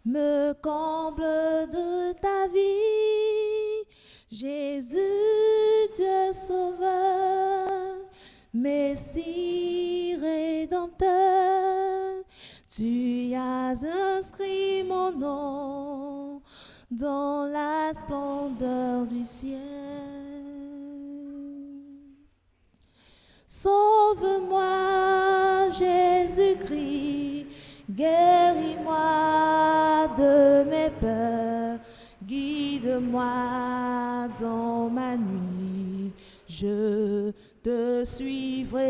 me comble de ta vie. Jésus, Dieu sauveur, Messie rédempteur, tu as inscrit mon nom dans la splendeur du ciel. Sauve-moi, Jésus-Christ, guéris-moi de mes peurs, guide-moi dans ma nuit, je te suivrai.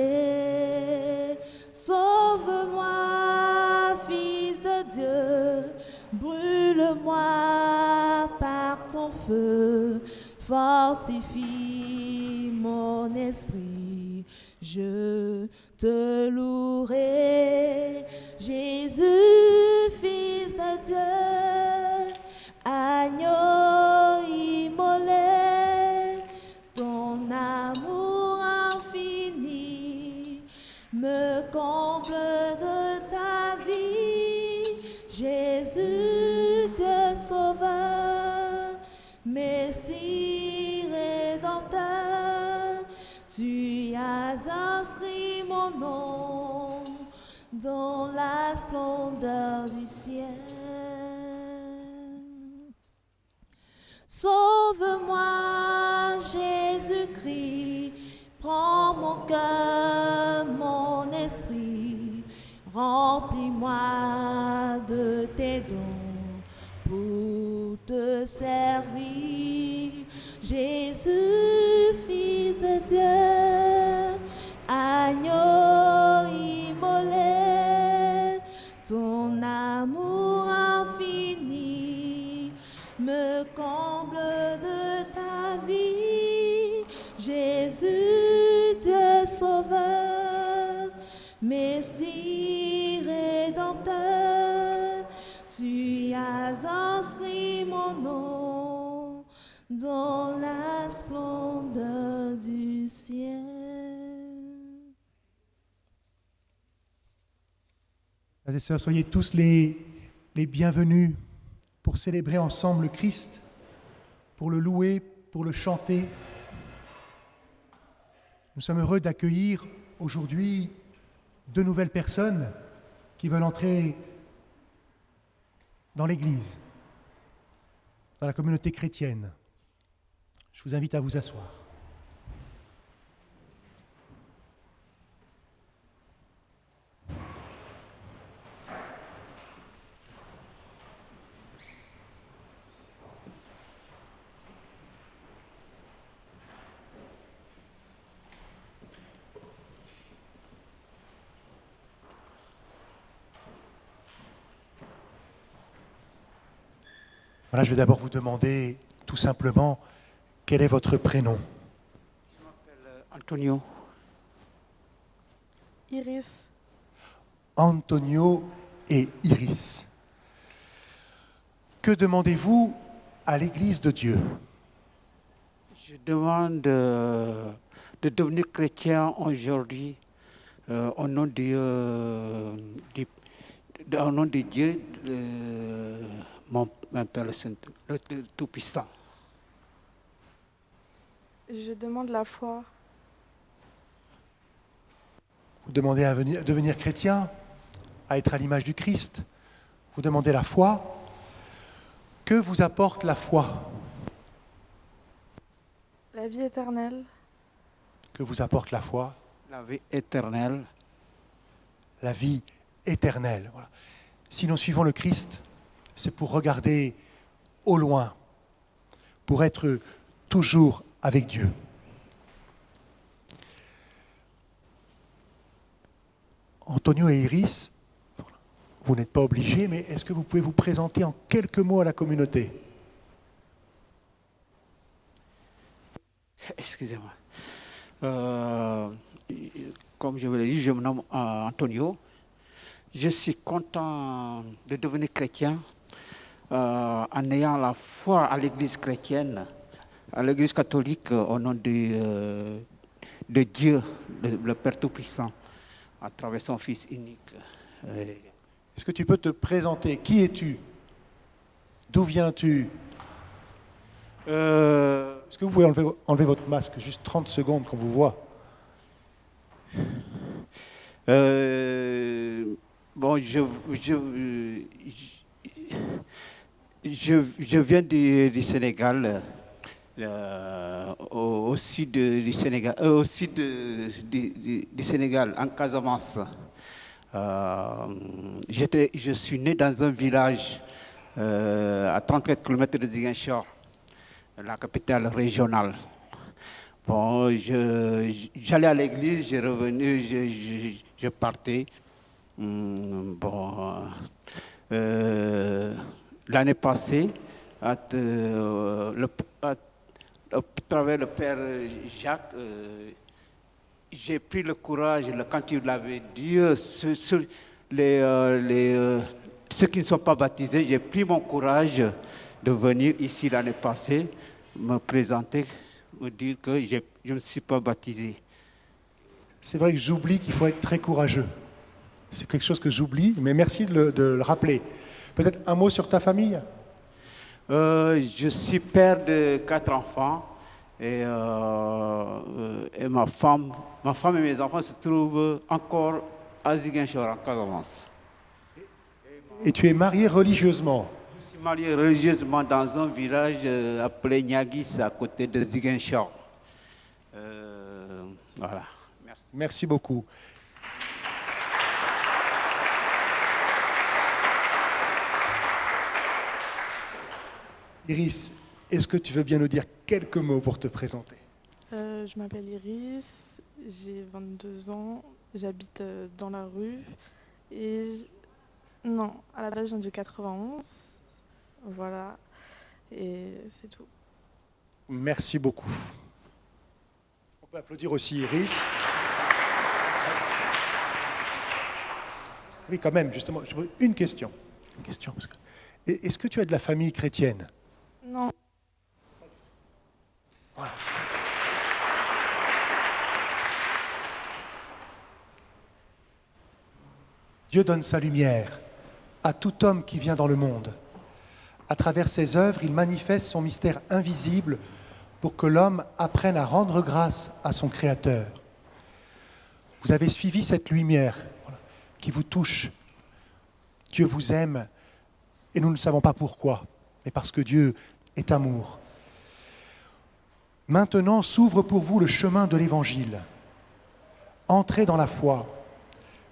Sauve-moi, Fils de Dieu, brûle-moi par ton feu, fortifie mon esprit, je te louerai. Jésus, Fils de Dieu, agneau immolé, ton amour infini me comble de ta vie. Jésus, Dieu sauveur, Messie rédempteur, tu as inscrit mon nom dans la splendeur du ciel. Sauve-moi, Jésus-Christ, prends mon cœur, mon esprit, remplis-moi de tes dons pour te servir. Jésus, Fils de Dieu, agneau immolé, ton amour infini me comble de ta vie. Jésus, Dieu sauveur, Messie rédempteur, tu as inscrit mon nom dans la splendeur du ciel. Frères et sœurs, soyez tous les bienvenus pour célébrer ensemble le Christ, pour le louer, pour le chanter. Nous sommes heureux d'accueillir aujourd'hui 2 nouvelles personnes qui veulent entrer dans l'Église, dans la communauté chrétienne. Je vous invite à vous asseoir. Voilà, je vais d'abord vous demander tout simplement quel est votre prénom. Je m'appelle Antonio. Iris. Antonio et Iris. Que demandez-vous à l'Église de Dieu? Je demande de devenir chrétien aujourd'hui au nom au nom de Dieu, mon Père le Saint, le Tout-Puissant. Je demande la foi. Vous demandez à devenir chrétien, à être à l'image du Christ. Vous demandez la foi. Que vous apporte la foi? La vie éternelle. Que vous apporte la foi? La vie éternelle. La vie éternelle. Voilà. Si nous suivons le Christ, c'est pour regarder au loin, pour être toujours avec Dieu. Antonio et Iris, vous n'êtes pas obligés, mais est-ce que vous pouvez vous présenter en quelques mots à la communauté? Excusez-moi. Comme je vous l'ai dit, je me nomme Antonio. Je suis content de devenir chrétien en ayant la foi à l'Église chrétienne, à l'Église catholique, au nom de Dieu, le Père Tout-Puissant, à travers son Fils unique. Est-ce que tu peux te présenter? Qui es-tu? D'où viens-tu? Est-ce que vous pouvez enlever votre masque juste 30 secondes qu'on vous voit? Bon, je viens du Sénégal, au sud du Sénégal, du Sénégal, en Casamance. Je suis né dans un village à 34 km de Ziguinchor, la capitale régionale. Bon, j'allais à l'église, je revenu, je partais. L'année passée, à travers le Père Jacques, j'ai pris le courage, quand il l'avait dit, ceux qui ne sont pas baptisés, j'ai pris mon courage de venir ici l'année passée, me présenter, me dire que je ne suis pas baptisé. C'est vrai que j'oublie qu'il faut être très courageux. C'est quelque chose que j'oublie, mais merci de le rappeler. Peut-être un mot sur ta famille? Je suis père de 4 enfants et ma femme et mes enfants se trouvent encore à Ziguinchor, en Casamance. Et tu es marié religieusement? Je suis marié religieusement dans un village appelé Niagis, à côté de Ziguinchor. Voilà. Merci. Merci beaucoup. Iris, est-ce que tu veux bien nous dire quelques mots pour te présenter? Je m'appelle Iris, j'ai 22 ans, j'habite dans la rue non, à la base je viens du 91, voilà, et c'est tout. Merci beaucoup. On peut applaudir aussi Iris. Oui, quand même, justement, je veux une question. Est-ce que tu as de la famille chrétienne? Non. Voilà. Dieu donne sa lumière à tout homme qui vient dans le monde. À travers ses œuvres, il manifeste son mystère invisible pour que l'homme apprenne à rendre grâce à son Créateur. Vous avez suivi cette lumière qui vous touche. Dieu vous aime et nous ne savons pas pourquoi, mais parce que Dieu est amour. Maintenant s'ouvre pour vous le chemin de l'Évangile. Entrez dans la foi.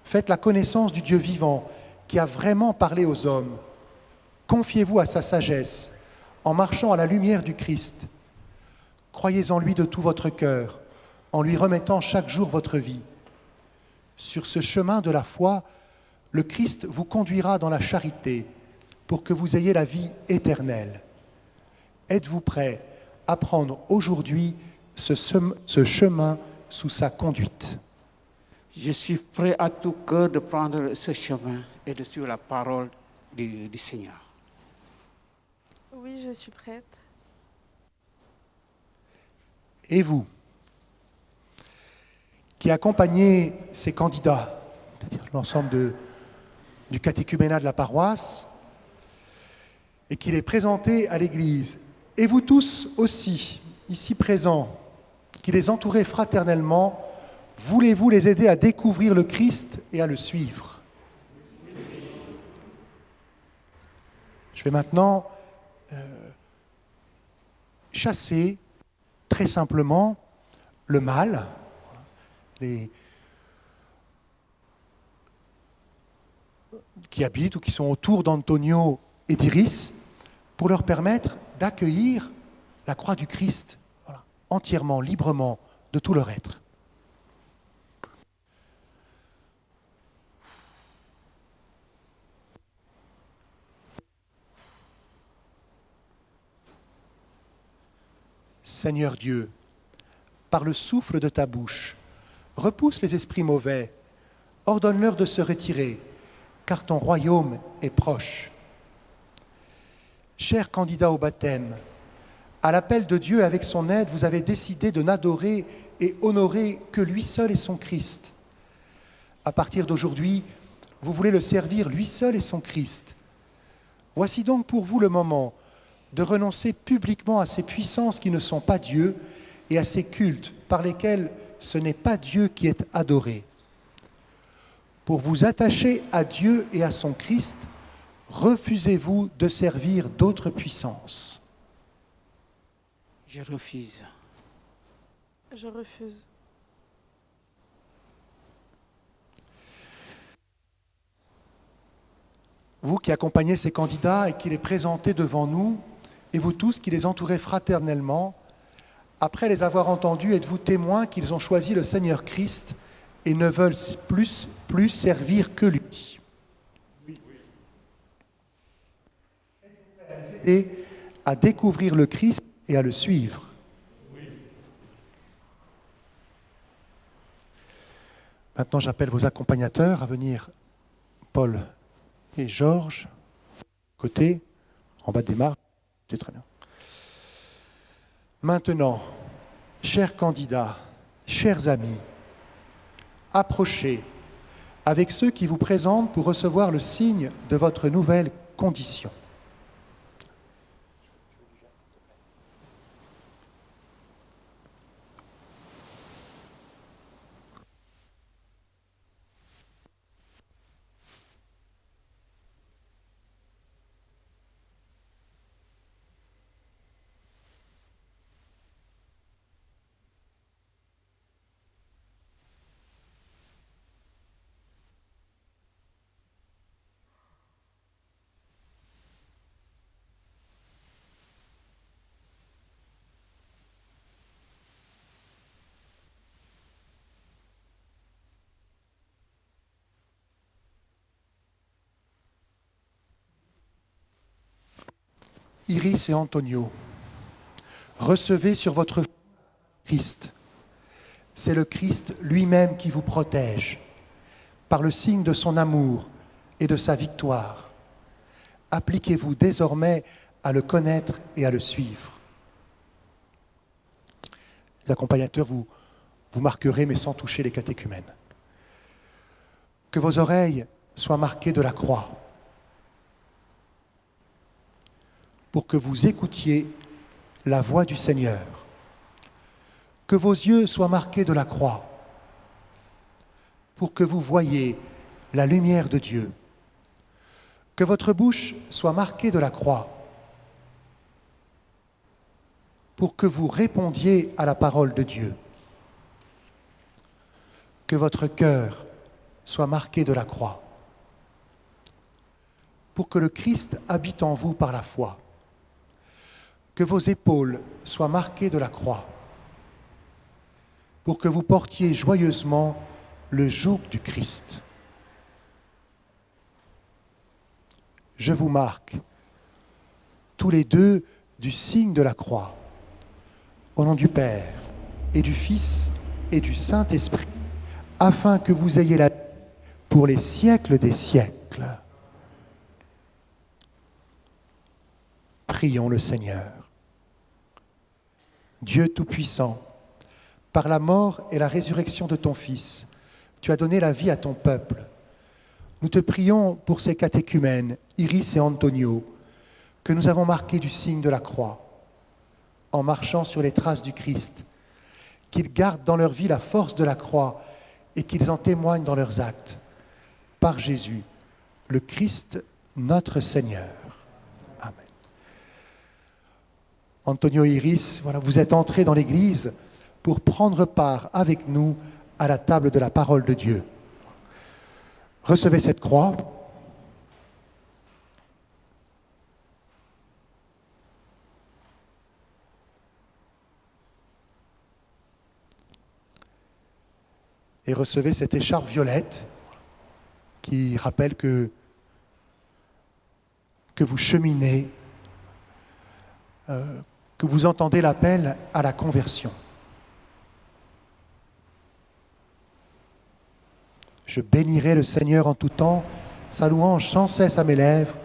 Faites la connaissance du Dieu vivant qui a vraiment parlé aux hommes. Confiez-vous à sa sagesse en marchant à la lumière du Christ. Croyez en lui de tout votre cœur, en lui remettant chaque jour votre vie. Sur ce chemin de la foi, le Christ vous conduira dans la charité pour que vous ayez la vie éternelle. Êtes-vous prêts à prendre aujourd'hui ce chemin sous sa conduite? Je suis prêt à tout cœur de prendre ce chemin et de suivre la parole du Seigneur. Oui, je suis prête. Et vous, qui accompagnez ces candidats, c'est-à-dire l'ensemble du catéchuménat de la paroisse, et qui les présentez à l'Église, et vous tous aussi, ici présents, qui les entourez fraternellement, voulez-vous les aider à découvrir le Christ et à le suivre? Je vais maintenant chasser très simplement le mal, qui habitent ou qui sont autour d'Antonio et d'Iris, pour leur permettre d'accueillir la croix du Christ, voilà, entièrement, librement, de tout leur être. Seigneur Dieu, par le souffle de ta bouche, repousse les esprits mauvais, ordonne-leur de se retirer, car ton royaume est proche. Chers candidats au baptême, à l'appel de Dieu avec son aide, vous avez décidé de n'adorer et honorer que lui seul et son Christ. À partir d'aujourd'hui, vous voulez le servir lui seul et son Christ. Voici donc pour vous le moment de renoncer publiquement à ces puissances qui ne sont pas Dieu et à ces cultes par lesquels ce n'est pas Dieu qui est adoré. Pour vous attacher à Dieu et à son Christ, refusez-vous de servir d'autres puissances. Je refuse. Je refuse. Vous qui accompagnez ces candidats et qui les présentez devant nous, et vous tous qui les entourez fraternellement, après les avoir entendus, êtes-vous témoins qu'ils ont choisi le Seigneur Christ et ne veulent plus servir que lui? Et à découvrir le Christ et à le suivre. Maintenant, j'appelle vos accompagnateurs à venir, Paul et Georges, côté, en bas des marches. C'est très bien. Maintenant, chers candidats, chers amis, approchez avec ceux qui vous présentent pour recevoir le signe de votre nouvelle condition. Iris et Antonio, recevez sur votre Christ. C'est le Christ lui-même qui vous protège, par le signe de son amour et de sa victoire. Appliquez-vous désormais à le connaître et à le suivre. Les accompagnateurs, vous marquerez, mais sans toucher les catéchumènes. Que vos oreilles soient marquées de la croix, pour que vous écoutiez la voix du Seigneur. Que vos yeux soient marqués de la croix, pour que vous voyiez la lumière de Dieu. Que votre bouche soit marquée de la croix, pour que vous répondiez à la parole de Dieu. Que votre cœur soit marqué de la croix, pour que le Christ habite en vous par la foi. Que vos épaules soient marquées de la croix, pour que vous portiez joyeusement le joug du Christ. Je vous marque, tous les deux, du signe de la croix, au nom du Père et du Fils et du Saint-Esprit, afin que vous ayez la vie pour les siècles des siècles. Prions le Seigneur. Dieu Tout-Puissant, par la mort et la résurrection de ton Fils, tu as donné la vie à ton peuple. Nous te prions pour ces catéchumènes, Iris et Antonio, que nous avons marqués du signe de la croix, en marchant sur les traces du Christ, qu'ils gardent dans leur vie la force de la croix et qu'ils en témoignent dans leurs actes. Par Jésus, le Christ, notre Seigneur. Amen. Antonio et Iris, voilà, vous êtes entrés dans l'Église pour prendre part avec nous à la table de la parole de Dieu. Recevez cette croix. Et recevez cette écharpe violette qui rappelle que vous cheminez, que vous entendez l'appel à la conversion. Je bénirai le Seigneur en tout temps, sa louange sans cesse à mes lèvres.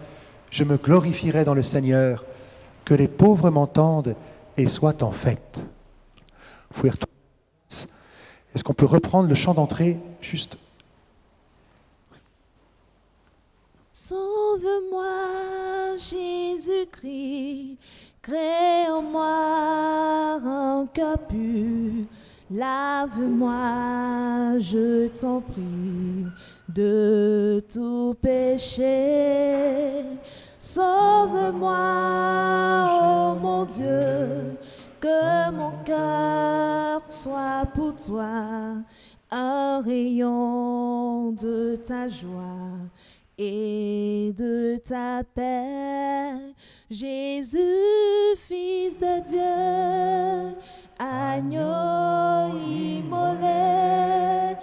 Je me glorifierai dans le Seigneur, que les pauvres m'entendent et soient en fête. Vous pouvez retourner. Est-ce qu'on peut reprendre le chant d'entrée juste? Sauve-moi, Jésus. Jésus-Christ, crée en moi un cœur pur. Lave-moi, je t'en prie, de tout péché. Sauve-moi, oh mon Dieu, que mon cœur soit pour toi un rayon de ta joie et de ta paix. Jésus, Fils de Dieu, agneau immolé,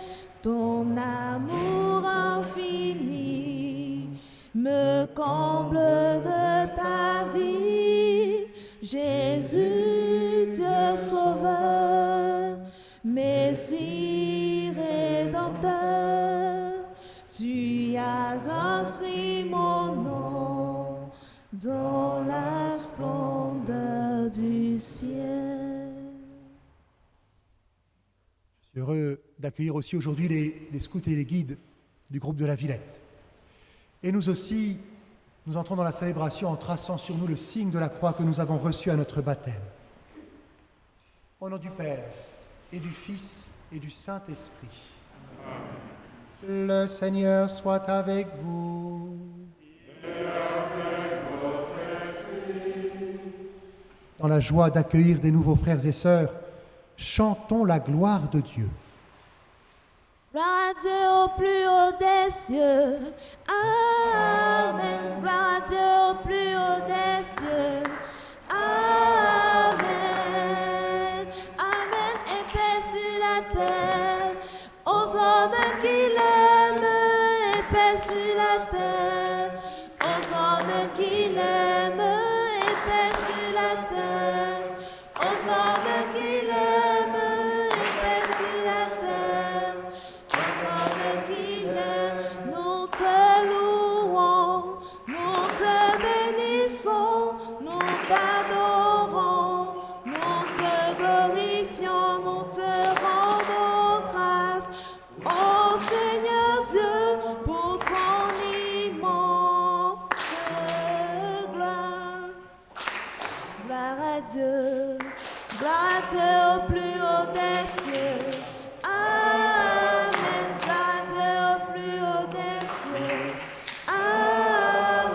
ton amour infini me comble de ta vie. Jésus, Dieu sauveur, Messie rédempteur, tu as inscrit mon nom dans la splendeur du ciel. Je suis heureux d'accueillir aussi aujourd'hui les scouts et les guides du groupe de la Villette. Et nous aussi, nous entrons dans la célébration en traçant sur nous le signe de la croix que nous avons reçu à notre baptême. Au nom du Père, et du Fils, et du Saint-Esprit. Le Seigneur soit avec vous. Et avec votre esprit. Dans la joie d'accueillir des nouveaux frères et sœurs, chantons la gloire de Dieu. Gloire à Dieu au plus haut des cieux. Amen. Gloire à Dieu au plus haut des cieux. Amen. Amen. Et paix sur la terre aux hommes qui l'aiment. Et paix sur la terre aux hommes qui l'aiment. Et paix sur la terre aux hommes qui l'aiment. Et paix sur la terre aux hommes qui l'aiment. Nous te louons, nous te bénissons, nous t'adorons, nous te glorifions, nous te rendons grâce, ô Seigneur Dieu, pour ton immense gloire. Gloire à Dieu au plus haut des cieux. Amen. Gloire à Dieu au plus haut des cieux. Amen.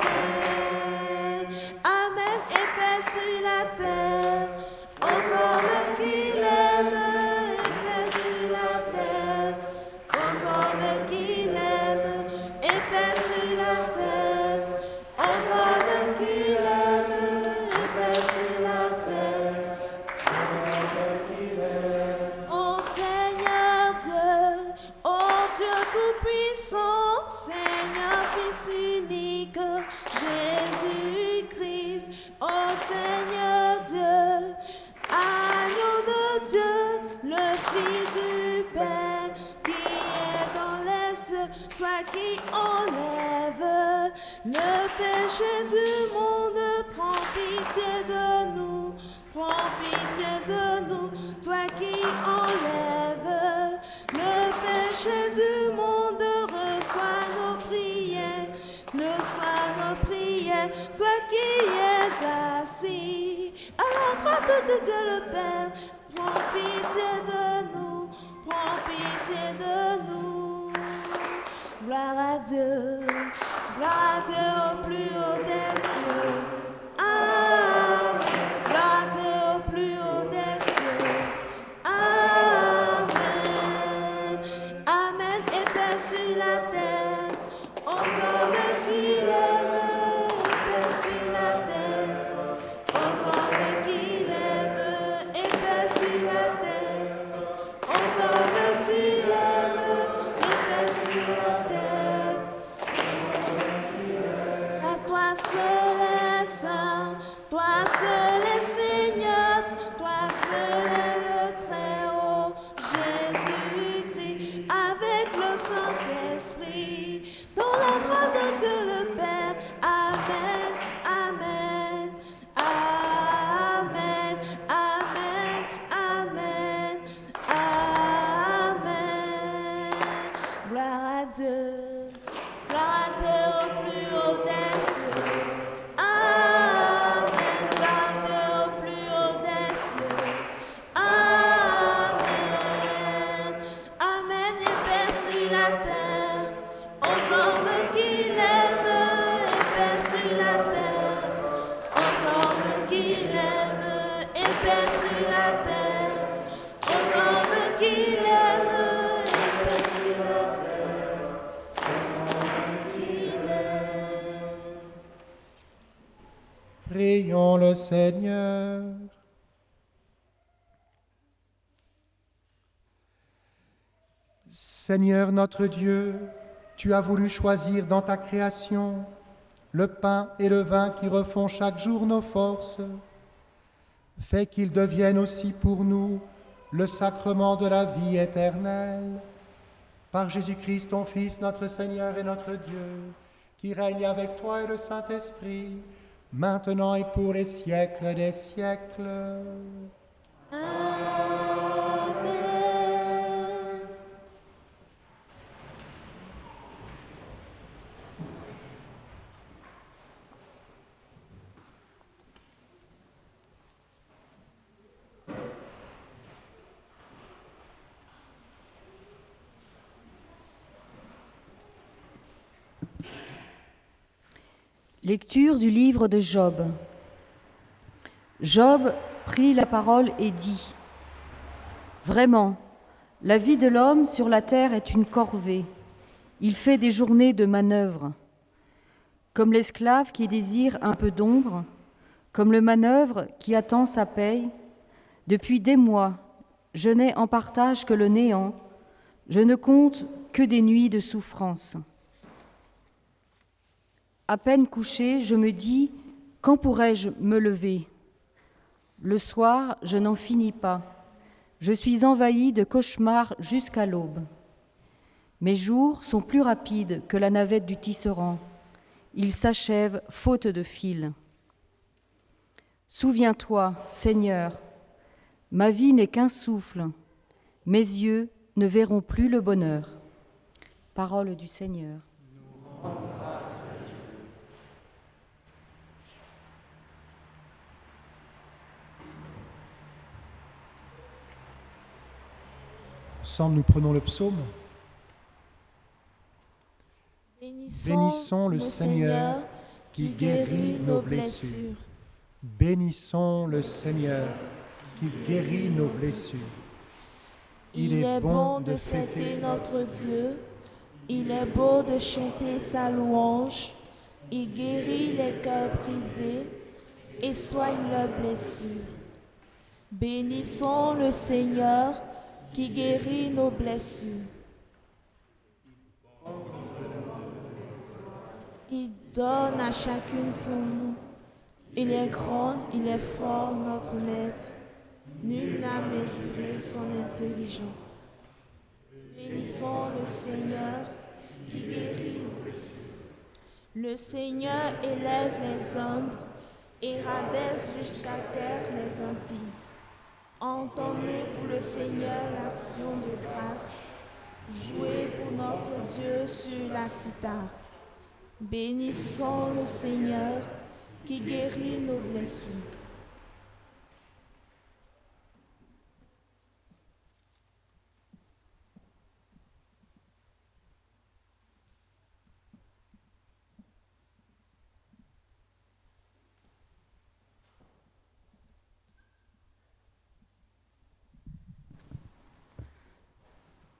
Amen. Et paix sur la terre aux hommes qui l'aiment. Et paix sur la terre aux hommes qui l'aiment. Et paix sur la terre aux hommes qui l'aiment. Et paix sur la terre. Ô Seigneur Dieu, ô Dieu tout-puissant, Seigneur Fils unique, Jésus-Christ, ô Seigneur Dieu, agneau de Dieu, le Fils du Père, qui est dans les cieux, toi qui enlèves le péché du monde, prends pitié de nous. Prends pitié de nous, toi qui enlèves le péché du monde, reçois nos prières, reçois nos prières, toi qui es assis à la droite de Dieu le Père, prends pitié de nous, prends pitié de nous. Gloire à Dieu au plus haut des cieux. Amen. Gloire à Dieu au plus haut des cieux. Amen. Amen. Et paix sur la terre aux hommes qui l'aiment. Et paix sur la terre aux hommes qui l'aiment. Et paix sur la terre aux hommes qui l'aiment. Et paix sur la terre. À toi seul est saint, toi seul est Seigneur, toi seul est le Très-Haut, Jésus-Christ, avec le Saint-Esprit, dans la droite de Dieu le Père. Amen, amen, amen, amen, amen, amen. Gloire à Dieu au plus haut des cieux. Amen. Prions le Seigneur. Seigneur notre Dieu, tu as voulu choisir dans ta création le pain et le vin qui refont chaque jour nos forces. Fais qu'ils deviennent aussi pour nous le sacrement de la vie éternelle. Par Jésus-Christ, ton Fils, notre Seigneur et notre Dieu, qui règne avec toi et le Saint-Esprit, maintenant et pour les siècles des siècles. Lecture du livre de Job. Job prit la parole et dit : Vraiment, la vie de l'homme sur la terre est une corvée. Il fait des journées de manœuvre. Comme l'esclave qui désire un peu d'ombre, comme le manœuvre qui attend sa paye, depuis des mois, je n'ai en partage que le néant, je ne compte que des nuits de souffrance. À peine couché, je me dis : quand pourrais-je me lever ? Le soir, je n'en finis pas. Je suis envahie de cauchemars jusqu'à l'aube. Mes jours sont plus rapides que la navette du tisserand. Ils s'achèvent faute de fil. Souviens-toi, Seigneur, ma vie n'est qu'un souffle. Mes yeux ne verront plus le bonheur. Parole du Seigneur. Ensemble, nous prenons le psaume. Bénissons le Seigneur qui guérit nos blessures. Bénissons le Seigneur qui guérit nos blessures. Il est bon de fêter notre Dieu. Il est beau de chanter sa louange. Il guérit les cœurs brisés et soigne leurs blessures. Bénissons le Seigneur qui guérit nos blessures. Il donne à chacune son nom. Il est grand, il est fort, notre maître. Nul n'a mesuré son intelligence. Bénissons le Seigneur qui guérit nos blessures. Le Seigneur élève les hommes et rabaisse jusqu'à terre les impies. Entendez pour le Seigneur l'action de grâce. Jouez pour notre Dieu sur la cithare. Bénissons le Seigneur qui guérit nos blessures.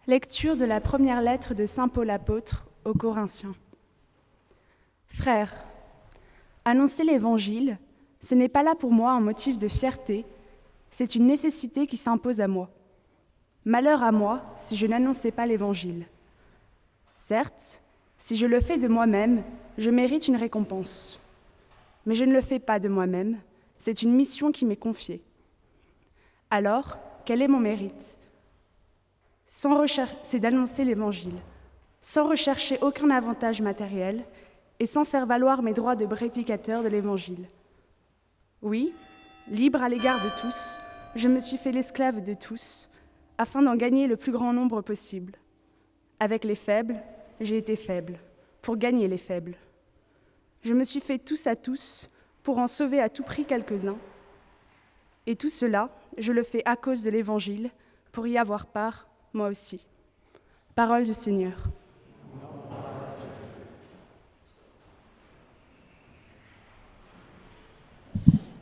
Lecture de la première lettre de saint Paul apôtre aux Corinthiens. Frères, annoncer l'Évangile, ce n'est pas là pour moi un motif de fierté, c'est une nécessité qui s'impose à moi. Malheur à moi si je n'annonçais pas l'Évangile. Certes, si je le fais de moi-même, je mérite une récompense. Mais je ne le fais pas de moi-même, c'est une mission qui m'est confiée. Alors, quel est mon mérite ? C'est d'annoncer l'Évangile, sans rechercher aucun avantage matériel et sans faire valoir mes droits de prédicateur de l'Évangile. Oui, libre à l'égard de tous, je me suis fait l'esclave de tous, afin d'en gagner le plus grand nombre possible. Avec les faibles, j'ai été faible, pour gagner les faibles. Je me suis fait tous à tous, pour en sauver à tout prix quelques-uns. Et tout cela, je le fais à cause de l'Évangile, pour y avoir part, moi aussi. Parole du Seigneur.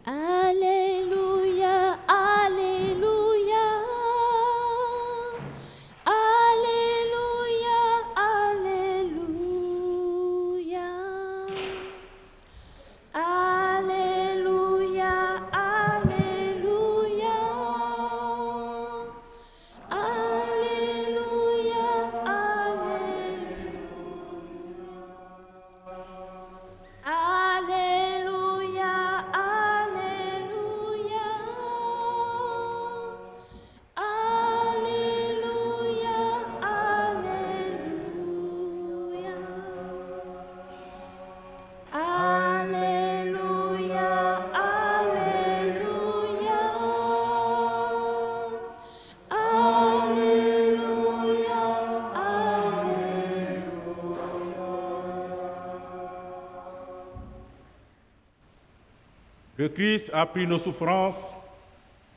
Alléluia, alléluia, alléluia, alléluia, alléluia. Le Christ a pris nos souffrances,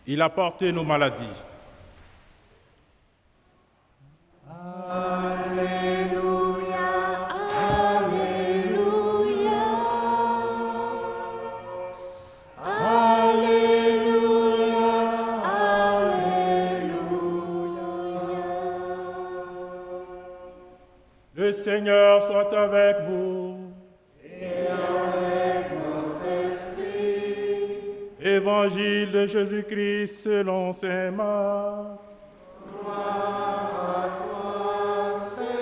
il a porté nos maladies. Le Seigneur soit avec vous. Et avec votre esprit. Évangile de Jésus-Christ selon saint Marc. Gloire à toi, Seigneur.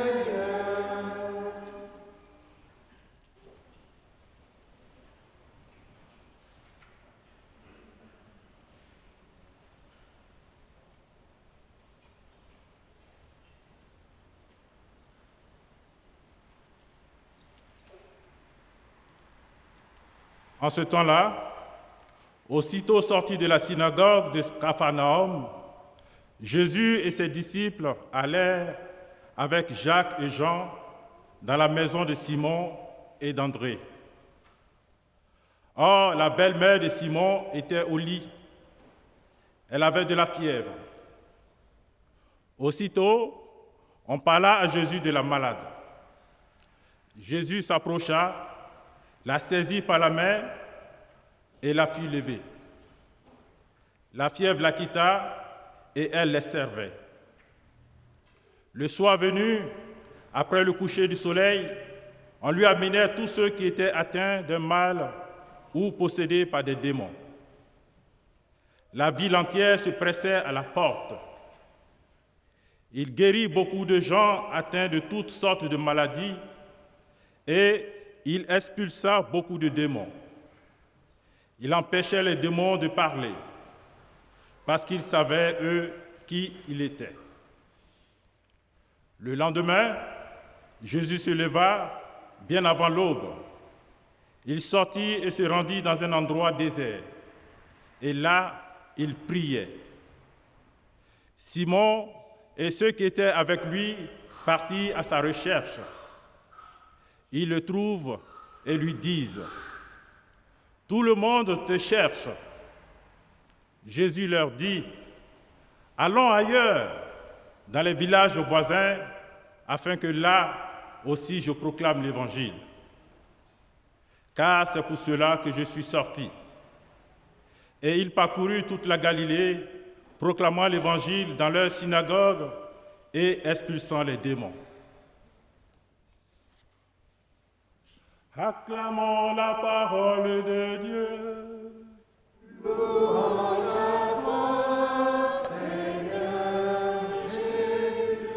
En ce temps-là, aussitôt sorti de la synagogue de Capharnaüm, Jésus et ses disciples allèrent avec Jacques et Jean dans la maison de Simon et d'André. Or, la belle-mère de Simon était au lit. Elle avait de la fièvre. Aussitôt, on parla à Jésus de la malade. Jésus s'approcha, la saisit par la main et la fit lever. La fièvre la quitta et elle les servait. Le soir venu, après le coucher du soleil, on lui amenait tous ceux qui étaient atteints d'un mal ou possédés par des démons. La ville entière se pressait à la porte. Il guérit beaucoup de gens atteints de toutes sortes de maladies et il expulsa beaucoup de démons. Il empêchait les démons de parler, parce qu'ils savaient, eux, qui il était. Le lendemain, Jésus se leva bien avant l'aube. Il sortit et se rendit dans un endroit désert. Et là, il priait. Simon et ceux qui étaient avec lui partirent à sa recherche. Ils le trouvent et lui disent : « Tout le monde te cherche. » Jésus leur dit : « Allons ailleurs, dans les villages voisins, afin que là aussi je proclame l'Évangile. Car c'est pour cela que je suis sorti. » Et il parcourut toute la Galilée, proclamant l'Évangile dans leurs synagogues et expulsant les démons. Acclamons la parole de Dieu. Louange à toi, Seigneur Jésus.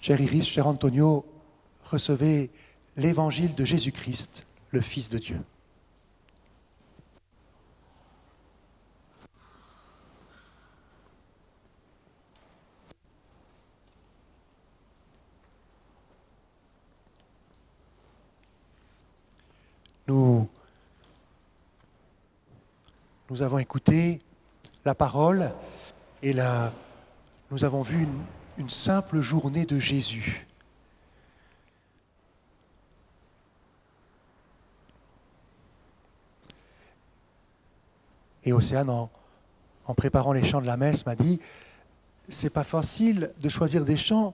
Cher Iris, cher Antonio, recevez l'évangile de Jésus-Christ, le Fils de Dieu. Nous avons écouté la parole et nous avons vu une simple journée de Jésus. Et Océane, en préparant les chants de la messe, m'a dit « C'est pas facile de choisir des chants.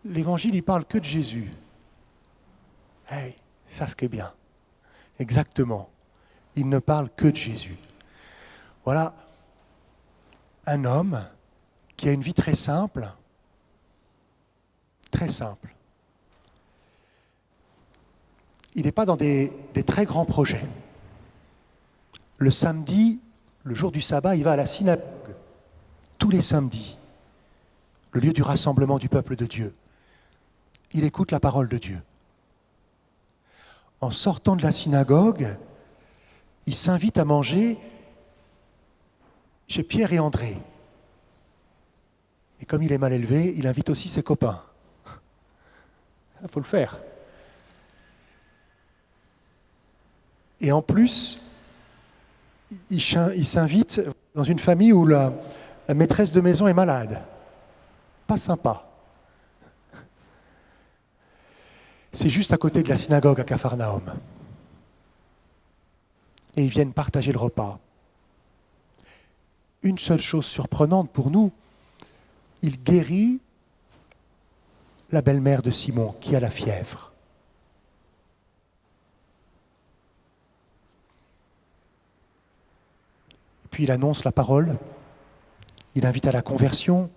L'Évangile, il parle que de Jésus. » Hey, ça, ce qui est bien. Exactement. Il ne parle que de Jésus. Voilà un homme qui a une vie très simple, très simple. Il n'est pas dans des très grands projets. Le samedi, le jour du sabbat, il va à la synagogue, tous les samedis, le lieu du rassemblement du peuple de Dieu. Il écoute la parole de Dieu. En sortant de la synagogue, il s'invite à manger chez Pierre et André. Et comme il est mal élevé, il invite aussi ses copains. Il faut le faire. Et en plus, il s'invite dans une famille où la maîtresse de maison est malade. Pas sympa. C'est juste à côté de la synagogue à Capharnaüm. Et ils viennent partager le repas. Une seule chose surprenante pour nous, il guérit la belle-mère de Simon qui a la fièvre. Puis il annonce la parole, il invite à la conversion,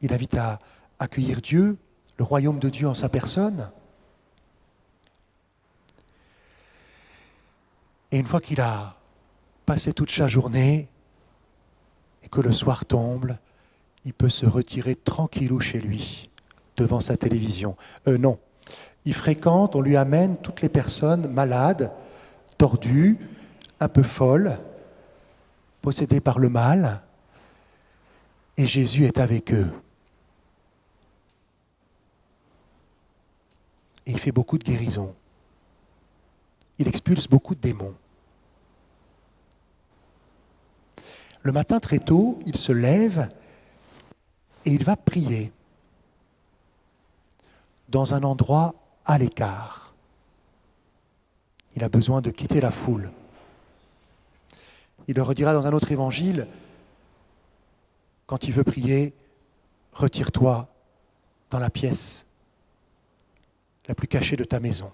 il invite à accueillir Dieu, le royaume de Dieu en sa personne. Et une fois qu'il a passé toute sa journée et que le soir tombe, il peut se retirer tranquillou chez lui, devant sa télévision. Non, il fréquente, on lui amène toutes les personnes malades, tordues, un peu folles, possédées par le mal, et Jésus est avec eux. Et il fait beaucoup de guérisons. Il expulse beaucoup de démons. Le matin très tôt, il se lève et il va prier dans un endroit à l'écart. Il a besoin de quitter la foule. Il le redira dans un autre évangile, quand il veut prier, retire-toi dans la pièce la plus cachée de ta maison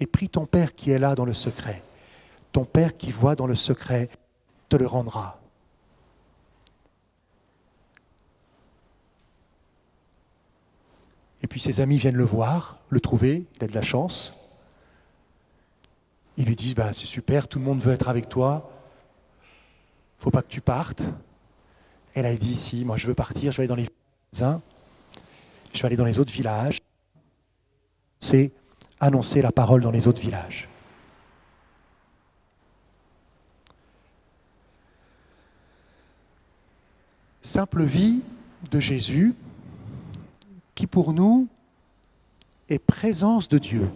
et prie ton Père qui est là dans le secret. Ton Père qui voit dans le secret te le rendra. Et puis ses amis viennent le voir, le trouver, il a de la chance. Ils lui disent, c'est super, tout le monde veut être avec toi, faut pas que tu partes. Et là il dit, si, moi je veux partir, je vais aller dans les voisins, je vais aller dans les autres villages. C'est annoncer la parole dans les autres villages. Simple vie de Jésus qui pour nous est présence de Dieu.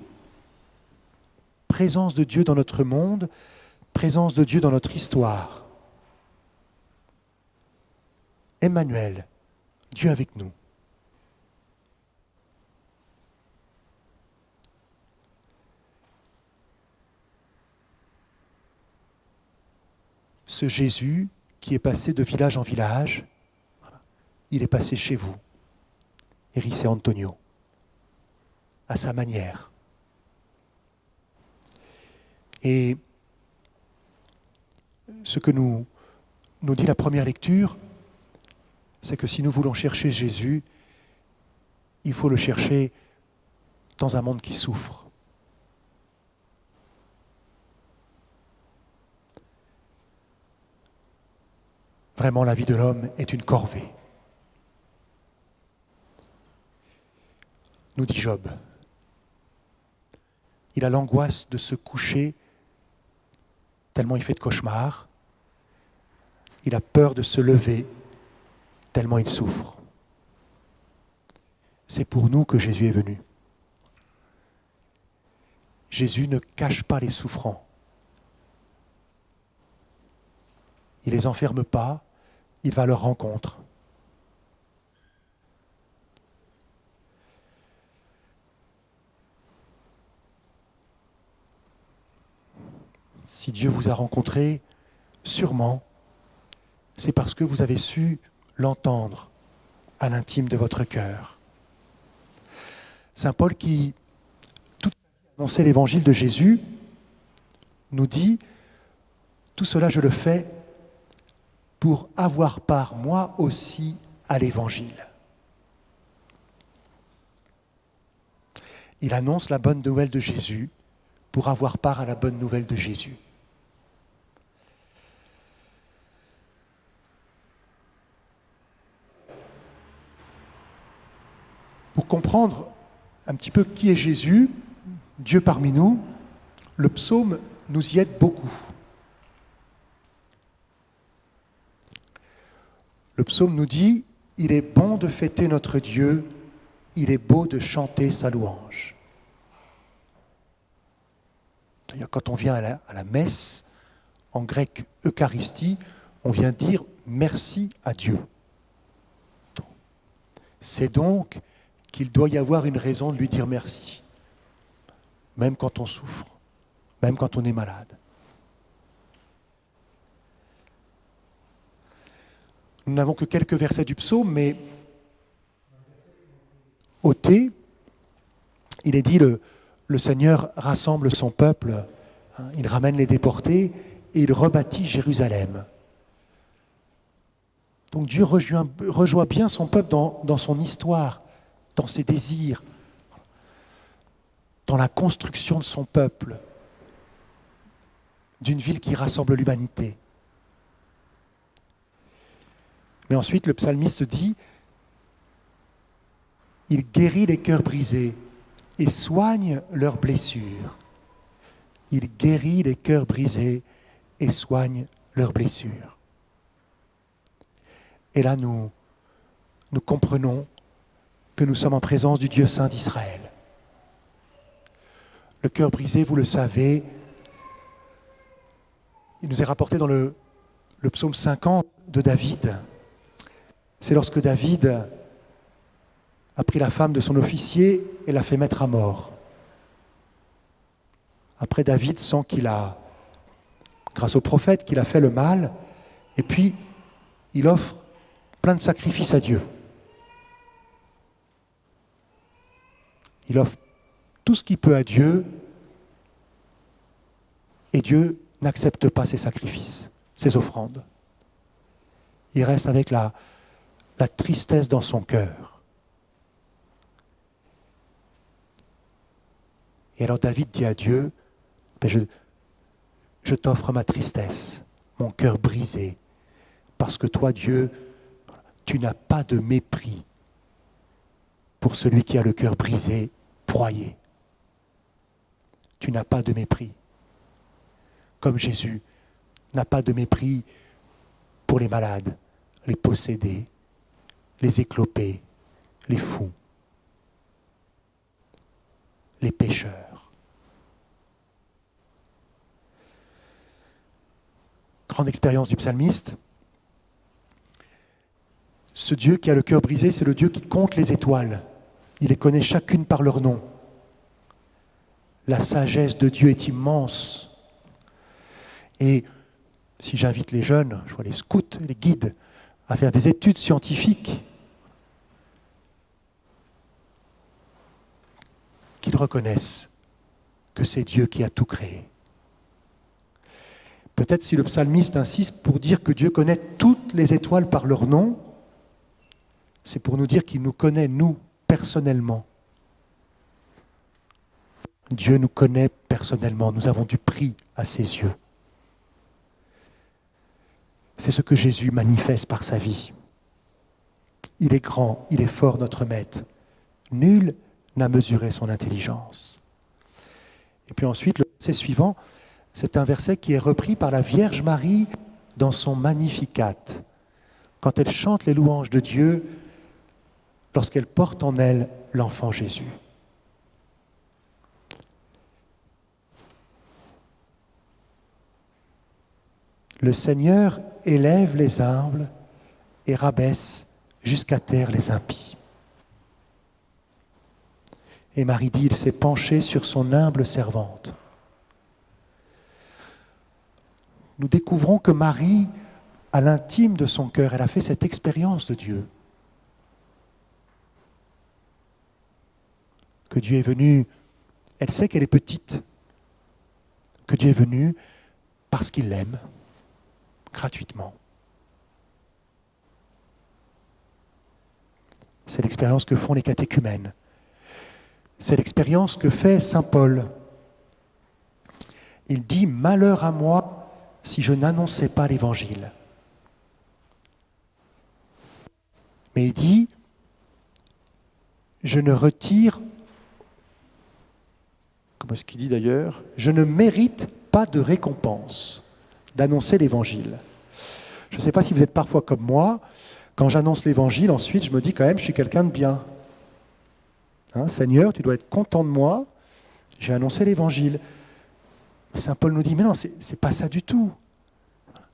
Présence de Dieu dans notre monde, présence de Dieu dans notre histoire. Emmanuel, Dieu avec nous. Ce Jésus qui est passé de village en village, il est passé chez vous, Erice et Antonio, à sa manière. Et ce que nous dit la première lecture, c'est que si nous voulons chercher Jésus, il faut le chercher dans un monde qui souffre. Vraiment, la vie de l'homme est une corvée. Nous dit Job. Il a l'angoisse de se coucher tellement il fait de cauchemars. Il a peur de se lever tellement il souffre. C'est pour nous que Jésus est venu. Jésus ne cache pas les souffrants. Il ne les enferme pas, il va à leur rencontre. Si Dieu vous a rencontré, sûrement, c'est parce que vous avez su l'entendre à l'intime de votre cœur. Saint Paul, qui tout annonçait l'évangile de Jésus, nous dit « Tout cela, je le fais pour avoir part, moi aussi, à l'évangile. » Il annonce la bonne nouvelle de Jésus pour avoir part à la bonne nouvelle de Jésus. Pour comprendre un petit peu qui est Jésus, Dieu parmi nous, le psaume nous y aide beaucoup. Le psaume nous dit « Il est bon de fêter notre Dieu, il est beau de chanter sa louange ». C'est-à-dire quand on vient à la messe, en grec Eucharistie, on vient dire « merci à Dieu ». C'est donc qu'il doit y avoir une raison de lui dire merci, même quand on souffre, même quand on est malade. Nous n'avons que quelques versets du psaume, mais au thé, il est dit le Seigneur rassemble son peuple, il ramène les déportés et il rebâtit Jérusalem. Donc Dieu rejoint bien son peuple dans son histoire, dans ses désirs, dans la construction de son peuple, d'une ville qui rassemble l'humanité. Mais ensuite, le psalmiste dit « Il guérit les cœurs brisés et soigne leurs blessures. Il guérit les cœurs brisés et soigne leurs blessures. » Et là, nous comprenons que nous sommes en présence du Dieu saint d'Israël. Le cœur brisé, vous le savez, il nous est rapporté dans le psaume 50 de David. C'est lorsque David a pris la femme de son officier et l'a fait mettre à mort. Après, David sent qu'il a, grâce au prophète, qu'il a fait le mal, et puis il offre plein de sacrifices à Dieu. Il offre tout ce qu'il peut à Dieu, et Dieu n'accepte pas ses sacrifices, ses offrandes. Il reste avec la tristesse dans son cœur. Et alors David dit à Dieu, je t'offre ma tristesse, mon cœur brisé, parce que toi, Dieu, tu n'as pas de mépris pour celui qui a le cœur brisé, broyé. Tu n'as pas de mépris. Comme Jésus n'a pas de mépris pour les malades, les possédés, les éclopés, les fous, les pécheurs. Grande expérience du psalmiste. Ce Dieu qui a le cœur brisé, c'est le Dieu qui compte les étoiles. Il les connaît chacune par leur nom. La sagesse de Dieu est immense. Et si j'invite les jeunes, je vois les scouts, les guides, à faire des études scientifiques, qu'ils reconnaissent que c'est Dieu qui a tout créé. Peut-être si le psalmiste insiste pour dire que Dieu connaît toutes les étoiles par leur nom, c'est pour nous dire qu'il nous connaît, nous, personnellement. Dieu nous connaît personnellement, nous avons du prix à ses yeux. C'est ce que Jésus manifeste par sa vie. Il est grand, il est fort, notre maître. Nul n'a mesuré son intelligence. Et puis ensuite, le verset suivant, c'est un verset qui est repris par la Vierge Marie dans son Magnificat, quand elle chante les louanges de Dieu, lorsqu'elle porte en elle l'enfant Jésus. Le Seigneur élève les humbles et rabaisse jusqu'à terre les impies. Et Marie dit, il s'est penché sur son humble servante. Nous découvrons que Marie, à l'intime de son cœur, elle a fait cette expérience de Dieu. Que Dieu est venu, elle sait qu'elle est petite, que Dieu est venu parce qu'il l'aime, gratuitement. C'est l'expérience que font les catéchumènes. C'est l'expérience que fait saint Paul. Il dit « Malheur à moi si je n'annonçais pas l'Évangile ». Mais il dit « Je ne retire, comment est-ce qu'il dit d'ailleurs, je ne mérite pas de récompense d'annoncer l'Évangile ». Je ne sais pas si vous êtes parfois comme moi, quand j'annonce l'Évangile, ensuite je me dis quand même je suis quelqu'un de bien. Hein, Seigneur, tu dois être content de moi, j'ai annoncé l'Évangile. Mais saint Paul nous dit, mais non, c'est pas ça du tout.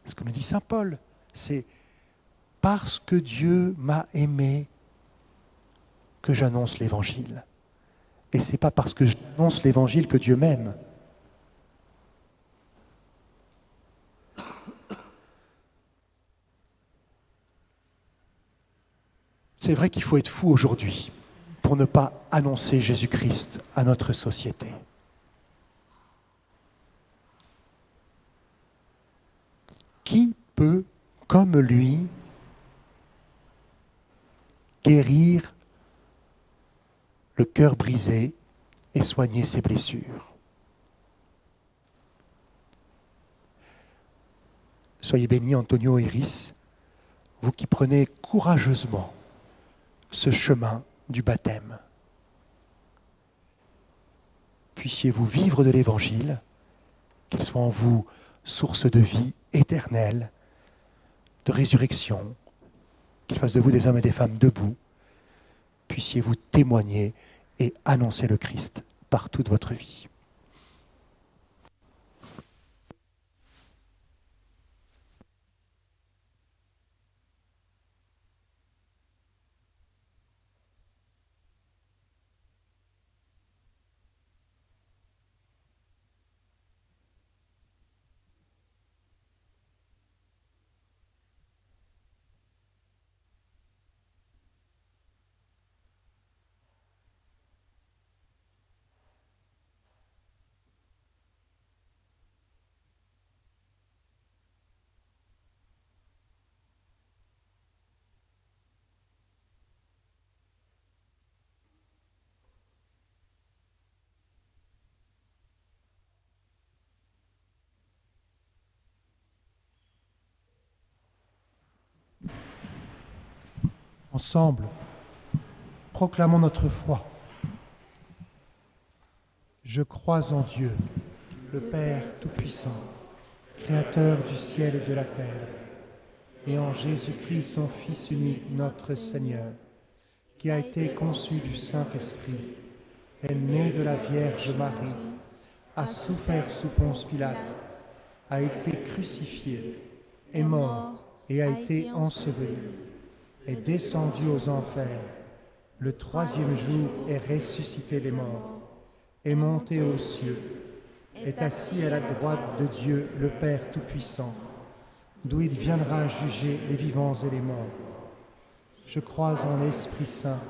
Ce que nous dit saint Paul, c'est parce que Dieu m'a aimé que j'annonce l'Évangile. Et c'est pas parce que j'annonce l'Évangile que Dieu m'aime. C'est vrai qu'il faut être fou aujourd'hui pour ne pas annoncer Jésus-Christ à notre société. Qui peut, comme lui, guérir le cœur brisé et soigner ses blessures? Soyez bénis, Antonio et Iris, vous qui prenez courageusement ce chemin du baptême. Puissiez-vous vivre de l'Évangile, qu'il soit en vous source de vie éternelle, de résurrection, qu'il fasse de vous des hommes et des femmes debout. Puissiez-vous témoigner et annoncer le Christ par toute votre vie. Ensemble, proclamons notre foi. Je crois en Dieu, le Père Tout-Puissant, Créateur du ciel et de la terre, et en Jésus-Christ, son Fils unique, notre Seigneur, qui a été conçu du Saint-Esprit, est né de la Vierge Marie, a souffert sous Ponce Pilate, a été crucifié, est mort et a été enseveli, est descendu aux enfers, le troisième jour est ressuscité des morts, est monté aux cieux, est assis à la droite de Dieu le Père Tout-Puissant, d'où il viendra juger les vivants et les morts. Je crois en l'Esprit Saint,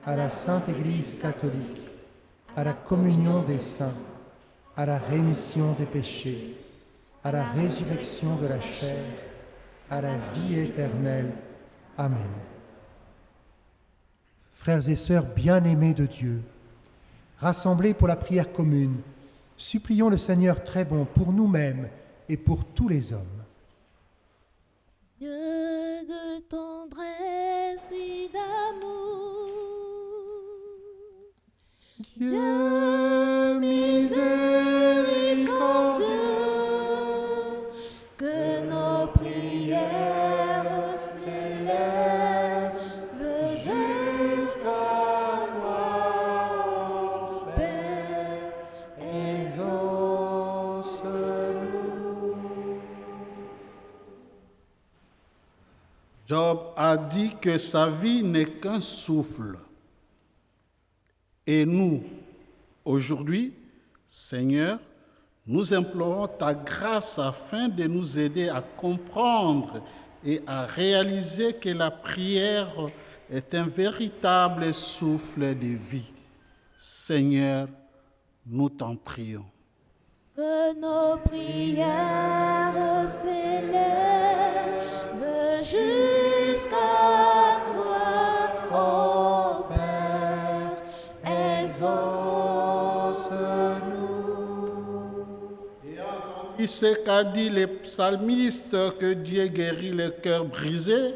à la Sainte Église catholique, à la communion des saints, à la rémission des péchés, à la résurrection de la chair, à la vie éternelle. Amen. Frères et sœurs bien-aimés de Dieu, rassemblés pour la prière commune, supplions le Seigneur très bon pour nous-mêmes et pour tous les hommes. Dieu de tendresse et d'amour, Dieu miséricordieux, que nos prières s'élèvent jusqu'à toi, ô Père, exauce-nous. Job a dit que sa vie n'est qu'un souffle. Et nous, aujourd'hui, Seigneur, nous implorons ta grâce afin de nous aider à comprendre et à réaliser que la prière est un véritable souffle de vie. Seigneur, nous t'en prions. Que nos prières s'élèvent jusqu'à toi, ô Père, exauce-nous. puis ce qu'a dit les psalmistes, que Dieu guérit les cœurs brisés,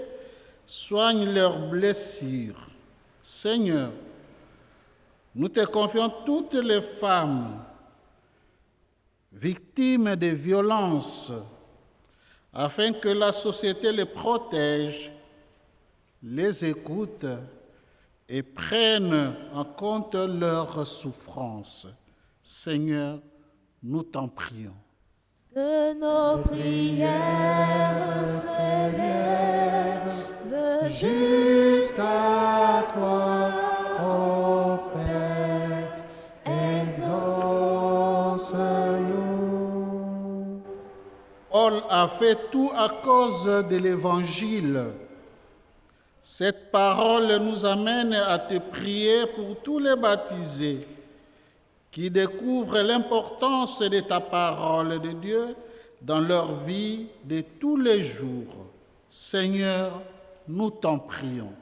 soigne leurs blessures. Seigneur, nous te confions toutes les femmes victimes de violences, afin que la société les protège, les écoute et prenne en compte leurs souffrances. Seigneur, nous t'en prions. Que nos prières s'élèvent jusqu'à toi, ô Père, exauce-nous. Paul a fait tout à cause de l'Évangile. Cette parole nous amène à te prier pour tous les baptisés qui découvrent l'importance de ta parole de Dieu dans leur vie de tous les jours. Seigneur, nous t'en prions.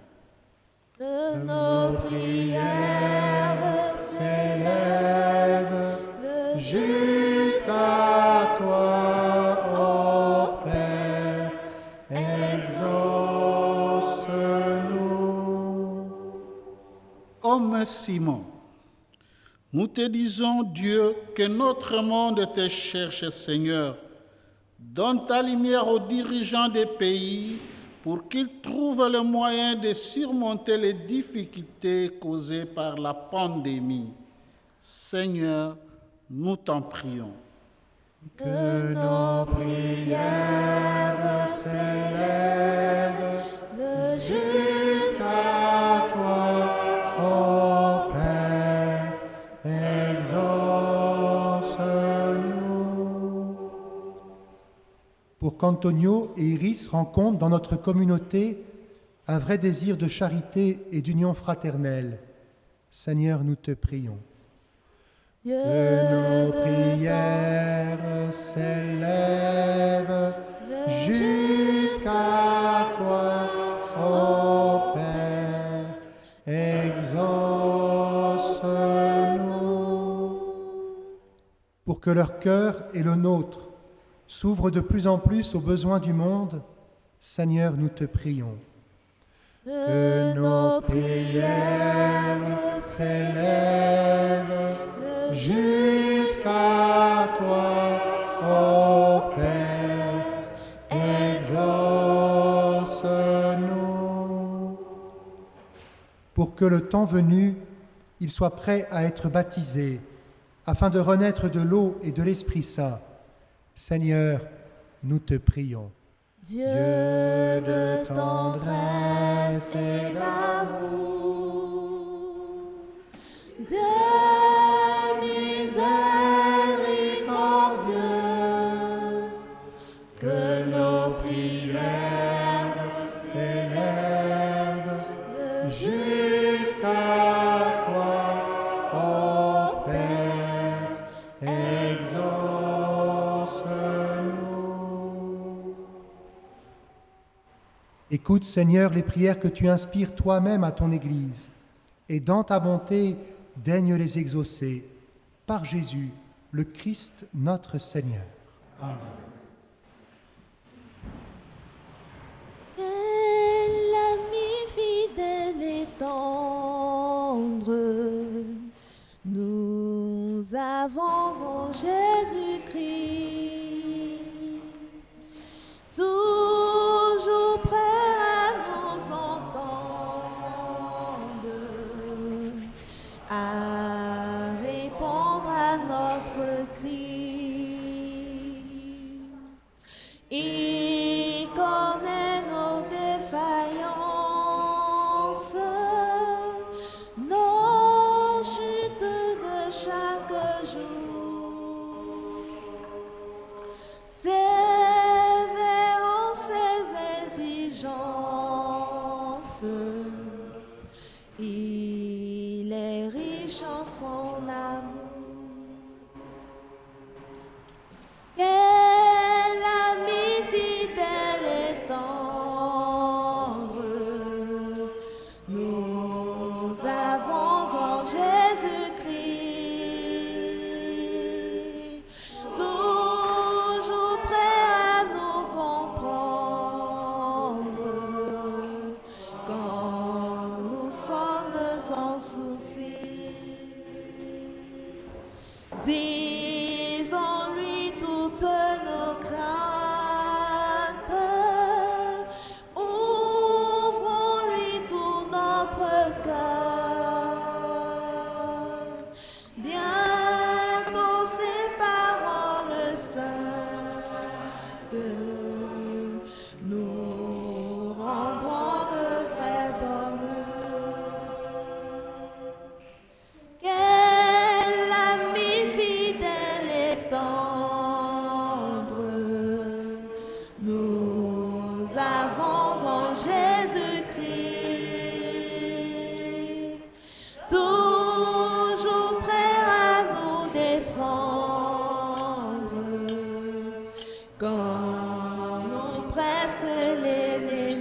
Que nos prières s'élèvent jusqu'à toi, ô Père, exauce-nous. Comme Simon, nous te disons, Dieu, que notre monde te cherche, Seigneur. Donne ta lumière aux dirigeants des pays pour qu'ils trouvent le moyen de surmonter les difficultés causées par la pandémie. Seigneur, nous t'en prions. Que nos prières s'élèvent jusqu'à toi, ô Père, exauce-nous. Pour qu'Antonio et Iris rencontrent dans notre communauté un vrai désir de charité et d'union fraternelle, Seigneur, nous te prions. Que nos prières s'élèvent jusqu'à toi, ô Père, exauce-nous. Pour que leur cœur et le nôtre s'ouvrent de plus en plus aux besoins du monde, Seigneur, nous te prions. Que nos prières s'élèvent jusqu'à toi, ô Père, exauce-nous. Pour que le temps venu, ils soient prêts à être baptisés, afin de renaître de l'eau et de l'Esprit Saint. Seigneur, nous te prions. Dieu de tendresse et d'amour, Dieu miséricordieux, que nos prières s'élèvent jusqu'à toi, ô Père, exauce-nous. Écoute, Seigneur, les prières que tu inspires toi-même à ton Église, et dans ta bonté, daigne les exaucer. Par Jésus, le Christ, notre Seigneur. Amen. Quel ami fidèle et tendre nous avons en Jésus-Christ, toujours prêt à nous entendre, à répondre à notre cri. Il connaît nos défaillances, nos chutes de chaque jour. Sévère en ses exigences, il est riche en son amour. Quel ami fidèle et tendre nous avons en Jésus-Christ, toujours sans souci. Disons-lui toutes nos craintes, ouvrons-lui tout notre cœur. Bientôt ces paroles saintes nous rendront le vrai bonheur. Quel ami fidèle et tendre nous avons en Jésus-Christ, toujours prêt à nous défendre quand nous presse l'ennemi.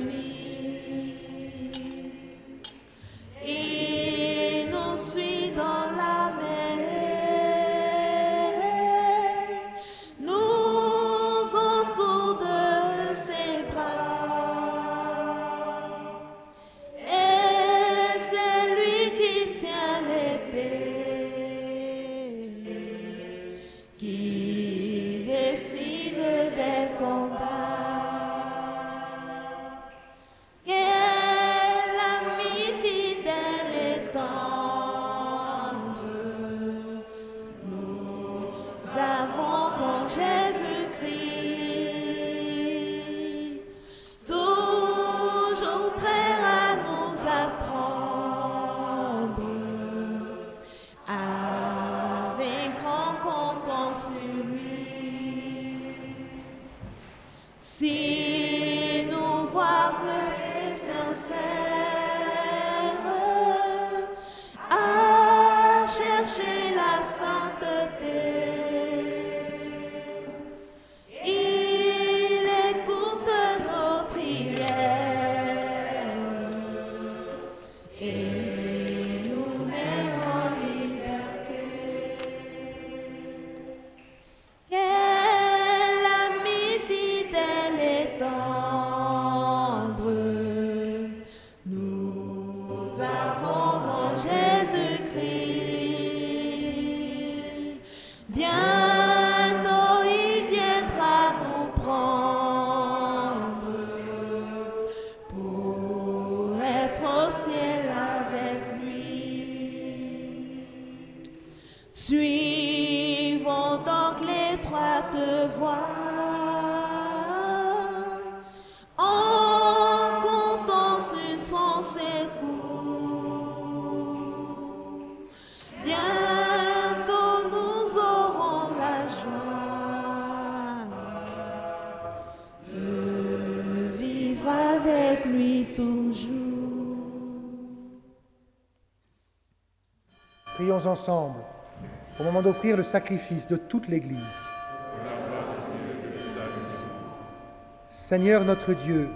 Il nous suit dans la mer, nous entoure de ses bras, et c'est lui qui tient l'épée, qui décide des combats. Quel ami fidèle et tendre nous avons en Jésus-Christ, toujours prêt à nous apprendre à vaincre en comptant sur lui. Si nous voyons le vrai sincère à chercher la sainteté, il écoute nos prières et nous met en liberté. Quel ami fidèle et tendre nous avons en Jésus-Christ. Bientôt il viendra nous prendre pour être au ciel avec lui. Suivons donc l'étroite voie en comptant sur son secours. Bientôt nous aurons la joie de vivre avec lui toujours. Prions ensemble au moment d'offrir le sacrifice de toute l'Église. Seigneur notre Dieu,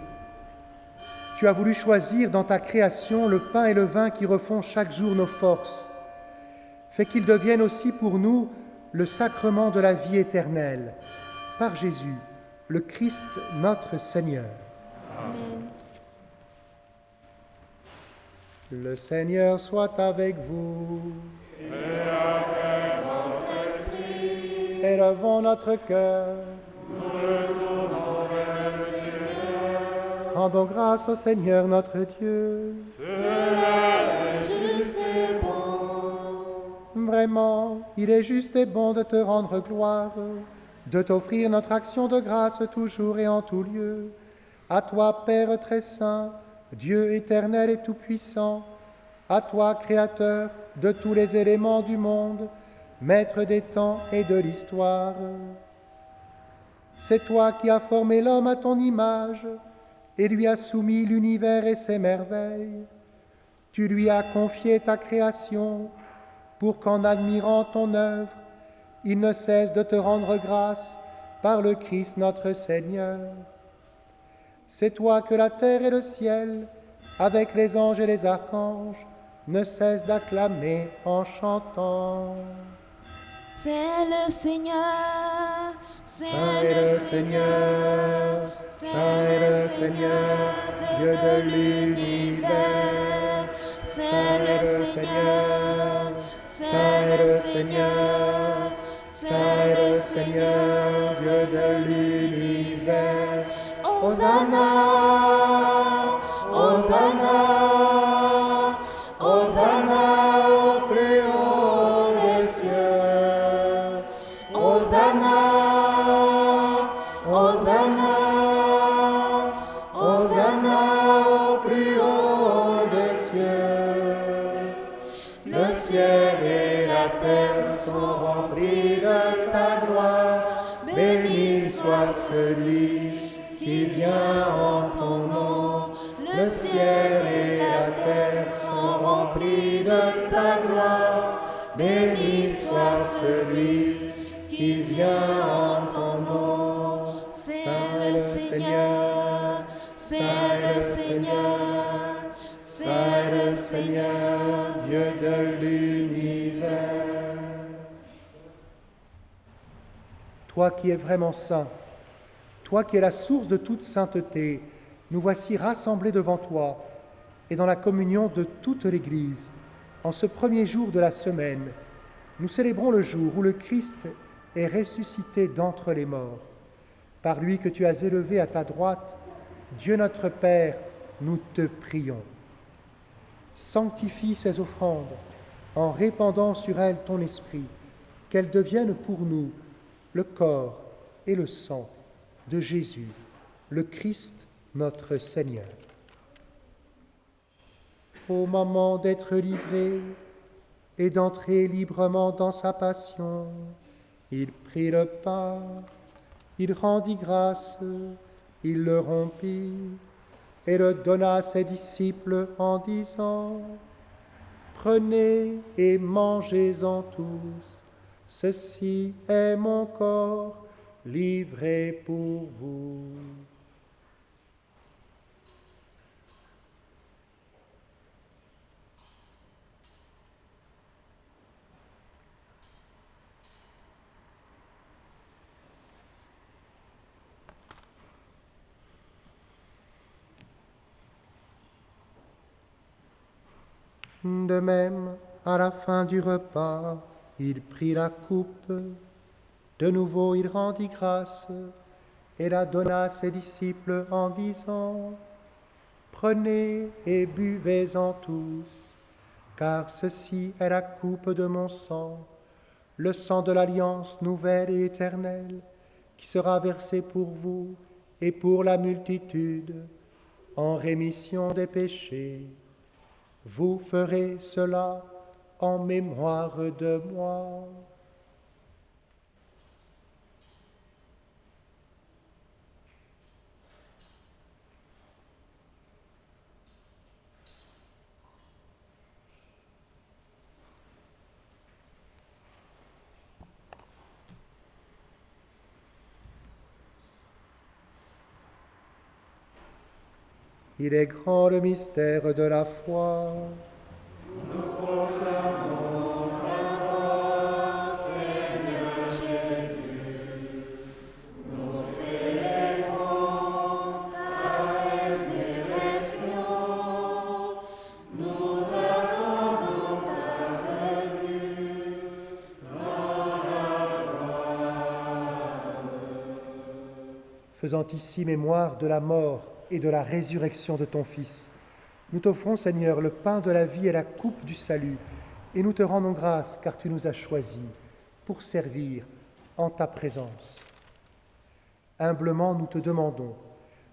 tu as voulu choisir dans ta création le pain et le vin qui refont chaque jour nos forces. Fais qu'ils deviennent aussi pour nous le sacrement de la vie éternelle, par Jésus, le Christ notre Seigneur. Amen. Le Seigneur soit avec vous. Votre esprit, Élevons notre cœur. Rendons grâce au Seigneur notre Dieu. cela est juste et bon. Vraiment, il est juste et bon de te rendre gloire, de t'offrir notre action de grâce toujours et en tout lieu. À toi, Père très saint, Dieu éternel et tout-puissant, à toi, Créateur de tous les éléments du monde, Maître des temps et de l'histoire. C'est toi qui as formé l'homme à ton image et lui as soumis l'univers et ses merveilles. Tu lui as confié ta création pour qu'en admirant ton œuvre, il ne cesse de te rendre grâce par le Christ notre Seigneur. C'est toi que la terre et le ciel, avec les anges et les archanges, ne cessent d'acclamer en chantant. C'est le Seigneur, Saint est le Seigneur, Saint est le Seigneur, Dieu de l'univers. C'est le Seigneur, Saint est le Seigneur, Saint est le Seigneur, Dieu de l'univers. Hosanna, Hosanna, Hosanna au plus haut des cieux. Hosanna, Hosanna, Hosanna au plus haut des cieux. Le ciel et la terre sont remplis de ta gloire. Béni soit celui qui vient en ton nom. Le ciel et la terre sont remplis de ta gloire. Béni soit celui qui vient en ton nom. Saint est le Seigneur, Saint est le Seigneur, Saint est le Seigneur, Dieu de l'univers. Toi qui es vraiment saint, toi qui es la source de toute sainteté, nous voici rassemblés devant toi et dans la communion de toute l'Église. En ce premier jour de la semaine, nous célébrons le jour où le Christ est ressuscité d'entre les morts. Par lui que tu as élevé à ta droite, Dieu notre Père, nous te prions. Sanctifie ces offrandes en répandant sur elles ton esprit, qu'elles deviennent pour nous le corps et le sang de Jésus, le Christ notre Seigneur. Au moment d'être livré et d'entrer librement dans sa passion, il prit le pain, il rendit grâce, il le rompit et le donna à ses disciples en disant : Prenez et mangez-en tous, ceci est mon corps livré pour vous. De même, à la fin du repas, il prit la coupe. De nouveau, il rendit grâce et la donna à ses disciples en disant : Prenez et buvez-en tous, car ceci est la coupe de mon sang, le sang de l'alliance nouvelle et éternelle, qui sera versé pour vous et pour la multitude, en rémission des péchés. Vous ferez cela en mémoire de moi. Il est grand le mystère de la foi. Nous proclamons ta mort, Seigneur Jésus. Nous célébrons ta résurrection. Nous attendons ta venue dans la gloire. Faisant ici mémoire de la mort et de la résurrection de ton Fils, nous t'offrons, Seigneur, le pain de la vie et la coupe du salut, et nous te rendons grâce car tu nous as choisis pour servir en ta présence. Humblement, nous te demandons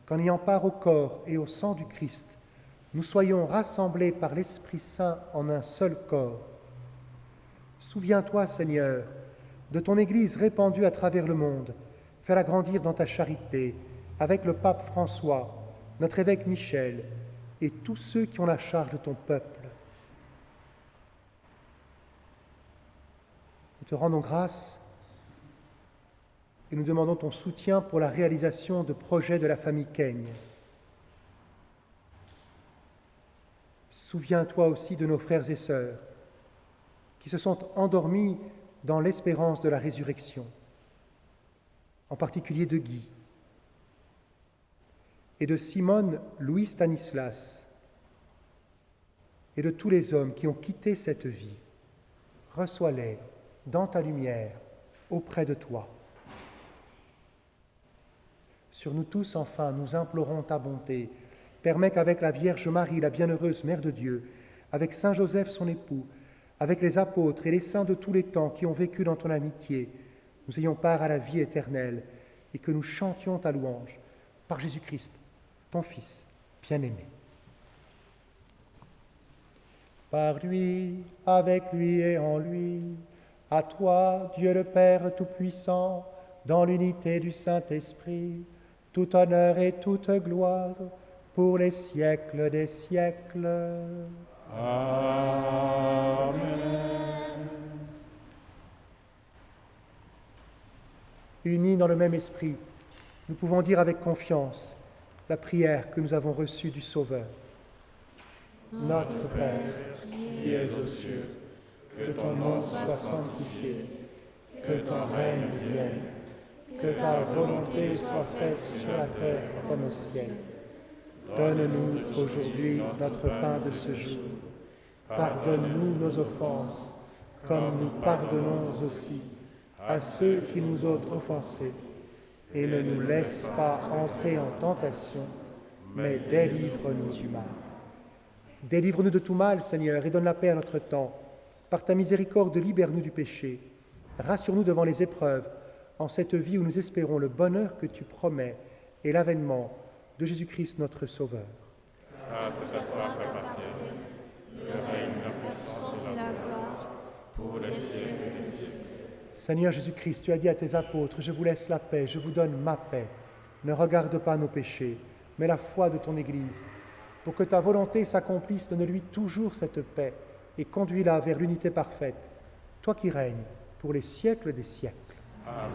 qu'en ayant part au corps et au sang du Christ, nous soyons rassemblés par l'Esprit Saint en un seul corps. Souviens-toi, Seigneur, de ton Église répandue à travers le monde. Fais-la grandir dans ta charité, avec le pape François, notre évêque Michel, et tous ceux qui ont la charge de ton peuple. Nous te rendons grâce et nous demandons ton soutien pour la réalisation de projets de la famille Keigne. Souviens-toi aussi de nos frères et sœurs qui se sont endormis dans l'espérance de la résurrection, en particulier de Guy, et de Simone Louis Stanislas, et de tous les hommes qui ont quitté cette vie. Reçois-les dans ta lumière, auprès de toi. Sur nous tous, enfin, nous implorons ta bonté. Permets qu'avec la Vierge Marie, la bienheureuse Mère de Dieu, avec Saint Joseph, son époux, avec les apôtres et les saints de tous les temps qui ont vécu dans ton amitié, nous ayons part à la vie éternelle et que nous chantions ta louange par Jésus-Christ, ton Fils bien-aimé. Par lui, avec lui et en lui, à toi, Dieu le Père Tout-Puissant, dans l'unité du Saint-Esprit, tout honneur et toute gloire pour les siècles des siècles. Amen. Unis dans le même esprit, nous pouvons dire avec confiance la prière que nous avons reçue du Sauveur. Notre Père, qui es aux cieux, que ton nom soit sanctifié, que ton règne vienne, que ta volonté soit faite sur la terre comme au ciel. Donne-nous aujourd'hui notre pain de ce jour. Pardonne-nous nos offenses, comme nous pardonnons aussi à ceux qui nous ont offensés. Et ne nous laisse pas entrer en tentation, mais délivre-nous du mal. Délivre-nous de tout mal, Seigneur, et donne la paix à notre temps. Par ta miséricorde, libère-nous du péché. Rassure-nous devant les épreuves, en cette vie où nous espérons le bonheur que tu promets et l'avènement de Jésus-Christ notre Sauveur. Ah, c'est à toi qu'appartient le règne, la puissance et la gloire pour les siècles des siècles. Seigneur Jésus-Christ, tu as dit à tes apôtres, je vous laisse la paix, je vous donne ma paix. Ne regarde pas nos péchés, mais la foi de ton Église. Pour que ta volonté s'accomplisse, donne-lui toujours cette paix et conduis-la vers l'unité parfaite, toi qui règnes pour les siècles des siècles. Amen.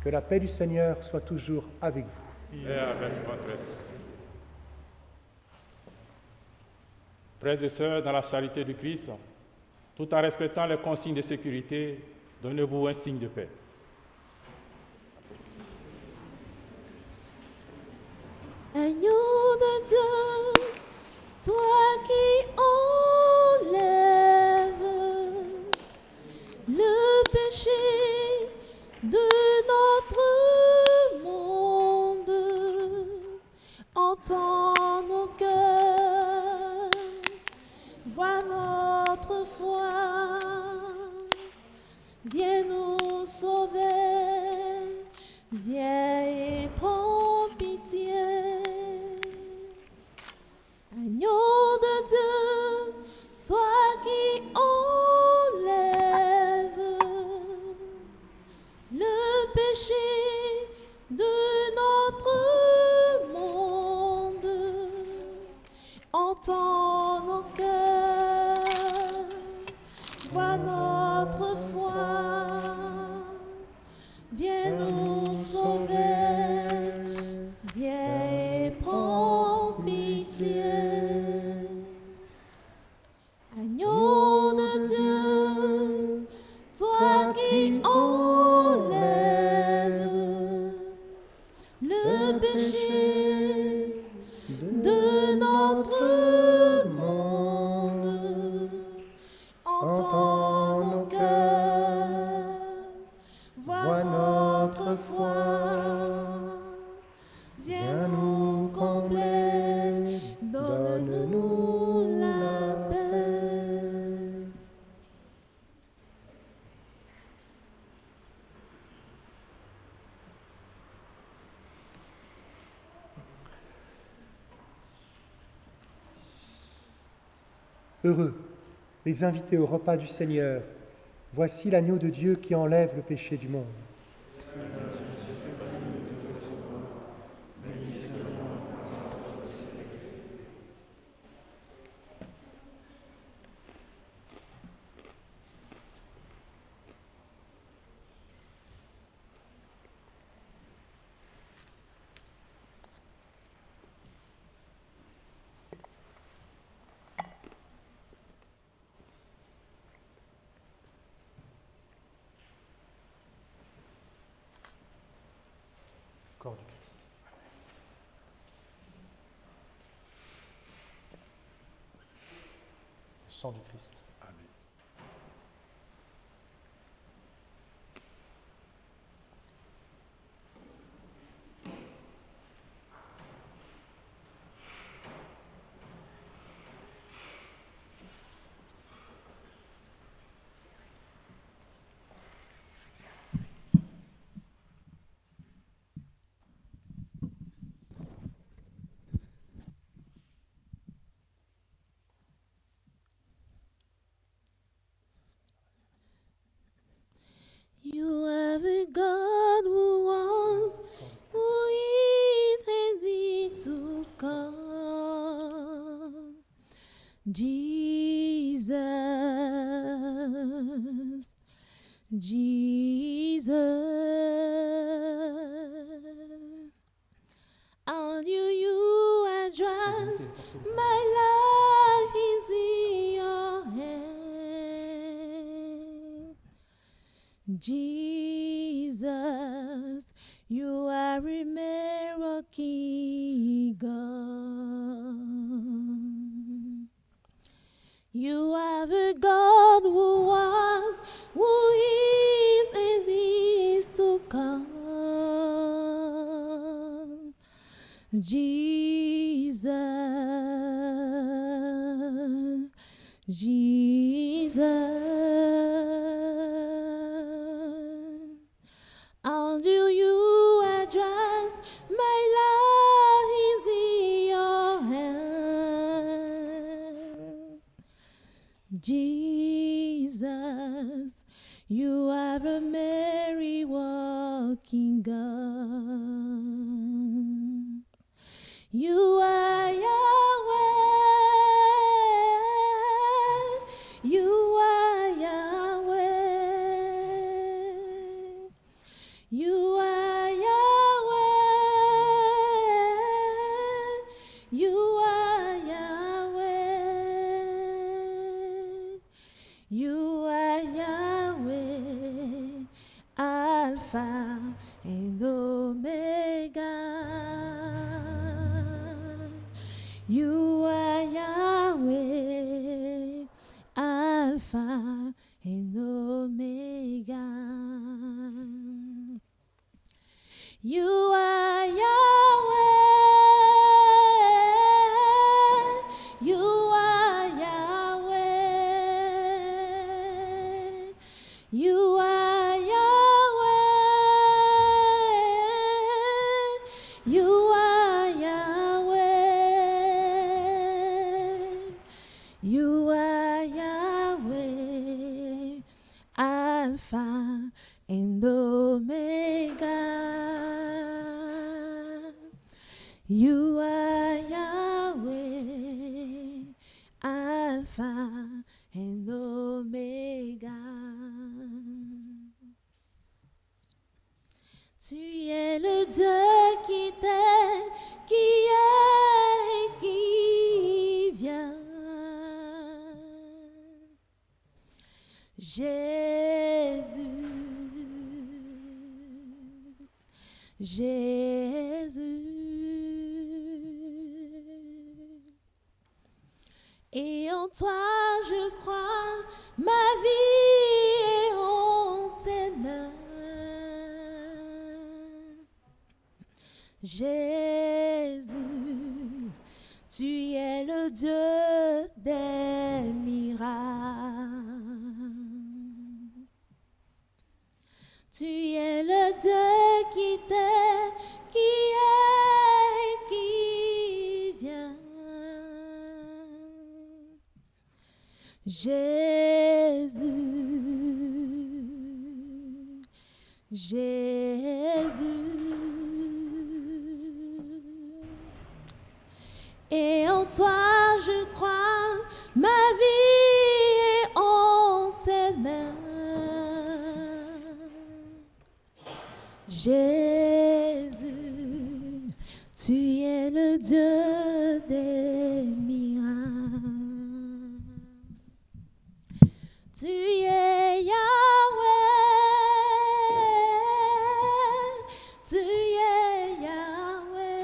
Que la paix du Seigneur soit toujours avec vous. Et avec votre esprit. Frères et sœurs, dans la charité du Christ, tout en respectant les consignes de sécurité, donnez-vous un signe de paix. Agneau de Dieu, toi qui enlèves le péché de notre monde, entends nos cœurs, vois notre foi, viens nous sauver, viens et prends pitié. Agneau de Dieu, toi qui enlèves le péché de notre monde, entends nos cœurs, vois notre foi, viens nous sauver, viens et prends pitié. Agneau de Dieu, toi qui enlèves le péché de notre monde, entends nos cœurs, vois notre foi, viens nous combler, donne-nous la paix. Heureux les invités au repas du Seigneur. Voici l'agneau de Dieu qui enlève le péché du monde. Corps du Christ. sang du Christ. You are a God who was, who is, and is to come. Jesus, Jesus, on you address, my life is in your hand. Jesus, you are a miracle God. You are the God who was, who is, and is to come. Jesus, Jesus. How do you address my life is in your hand? Jesus, you are a merry walking God. You are Yahweh. You are Yahweh. You are Yahweh. You are Yahweh. You are Yahweh, Alpha and Omega. You are Yahweh, Alpha and Omega. You are Yahweh. You are Yahweh. You are Yahweh. You are Yahweh. You are Yahweh, Alpha and Omega. You are Yahweh, Alpha and Omega. Tu es le Dieu qui t'est, qui est et qui vient. Jésus, Jésus. Et en toi je crois, ma vie est en tes mains. Jésus, tu es le Dieu des miracles. Tu es le Dieu qui t'est, qui est et qui vient. Jésus, Jésus. Et en toi je crois, ma vie est en tes mains. Jésus, tu es le Dieu des miracles. Tu es Yahweh, tu es Yahweh,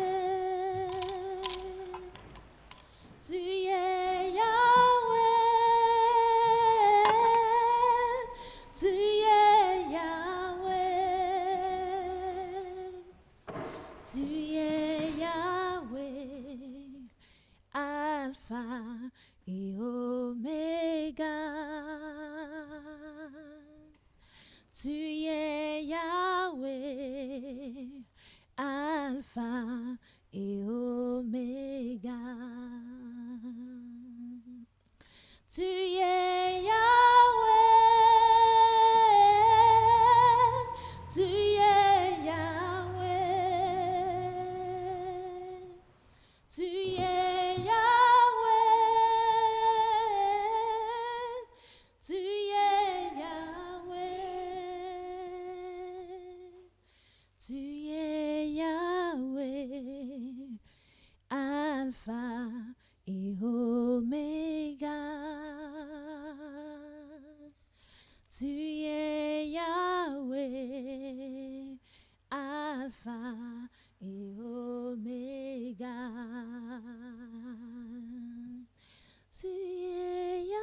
tu es Yahweh, Oméga. Tu es Yahweh, Alpha et Oméga. Tu es Yahweh, tu es Yahweh, tu es Yahweh, tu es Yahweh, tu es Yahweh, Alpha et Oméga. Tu es Yahweh, Alpha et Oméga. Tu es Yahweh,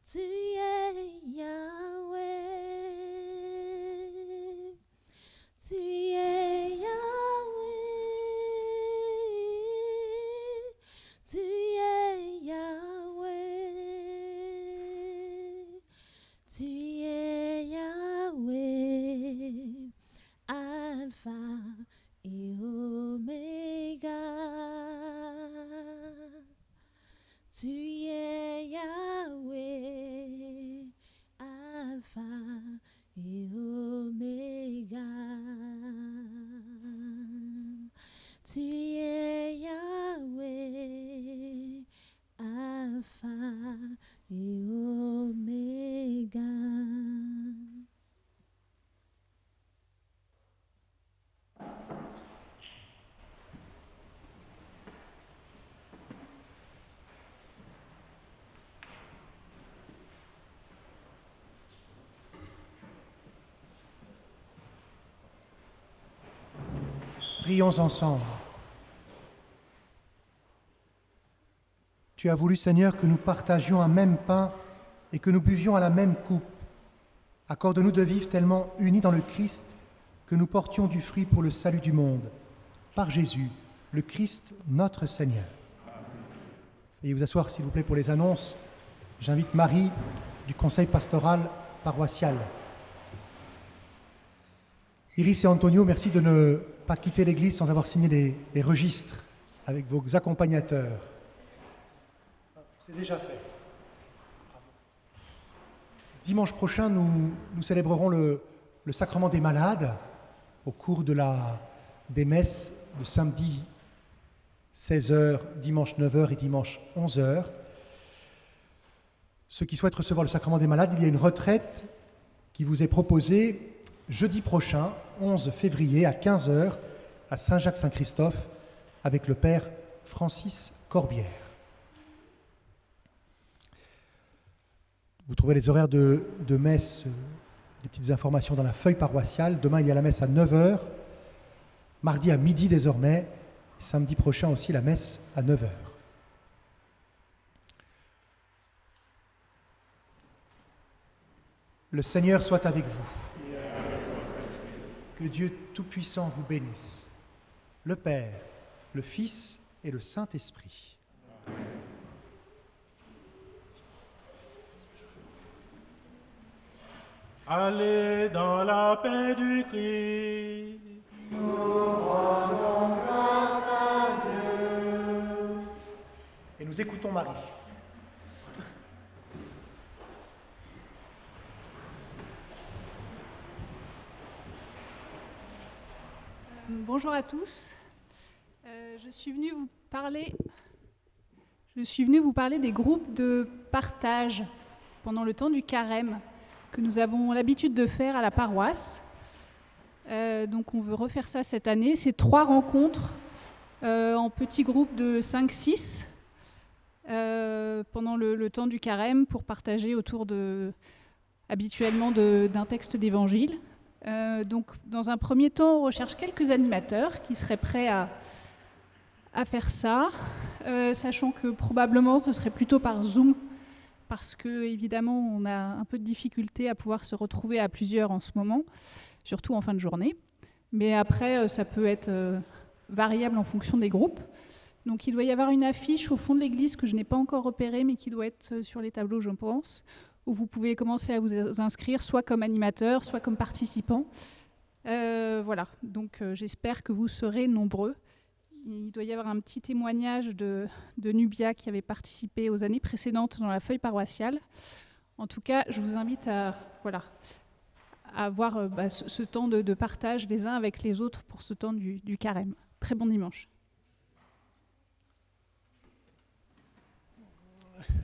tu es Yahweh, tu es Yahweh, tu es Yahweh, tu es Yahweh, Alpha et Oméga. Tu es Yahweh, Alpha et Oméga. Tu es Yahweh, Alpha et Oméga. Prions ensemble. Tu as voulu, Seigneur, que nous partagions un même pain et que nous buvions à la même coupe. Accorde-nous de vivre tellement unis dans le Christ que nous portions du fruit pour le salut du monde. Par Jésus, le Christ, notre Seigneur. Veuillez vous asseoir, s'il vous plaît, pour les annonces. J'invite Marie du Conseil pastoral paroissial. Iris et Antonio, merci de ne pas quitter l'Église sans avoir signé les registres avec vos accompagnateurs. C'est déjà fait. Dimanche prochain, nous célébrerons le sacrement des malades au cours des messes de samedi 16h, dimanche 9h et dimanche 11h. Ceux qui souhaitent recevoir le sacrement des malades, il y a une retraite qui vous est proposée jeudi prochain, 11 février, à 15h, à Saint-Jacques-Saint-Christophe, avec le Père Francis Corbière. Vous trouverez les horaires de messe, des petites informations dans la feuille paroissiale. Demain, il y a la messe à 9h, mardi à midi désormais, et samedi prochain aussi la messe à 9h. Le Seigneur soit avec vous. Que Dieu Tout-Puissant vous bénisse, le Père, le Fils et le Saint-Esprit. Allez dans la paix du Christ. Nous rendons grâce à Dieu. Et nous écoutons Marie. Bonjour à tous. Je suis venue vous parler des groupes de partage pendant le temps du carême que nous avons l'habitude de faire à la paroisse. Donc on veut refaire ça cette année. C'est 3 rencontres en petits groupes de 5-6 pendant le temps du carême pour partager autour habituellement d'un texte d'évangile. Donc dans un premier temps, on recherche quelques animateurs qui seraient prêts à faire ça, sachant que probablement ce serait plutôt par Zoom, parce que évidemment on a un peu de difficulté à pouvoir se retrouver à plusieurs en ce moment, surtout en fin de journée. Mais après, ça peut être variable en fonction des groupes. Donc il doit y avoir une affiche au fond de l'église que je n'ai pas encore repérée, mais qui doit être sur les tableaux, je pense, où vous pouvez commencer à vous inscrire, soit comme animateur, soit comme participant. Voilà, donc j'espère que vous serez nombreux. Il doit y avoir un petit témoignage de Nubia qui avait participé aux années précédentes dans la feuille paroissiale. En tout cas, je vous invite à avoir ce temps de partage les uns avec les autres pour ce temps du carême. Très bon dimanche.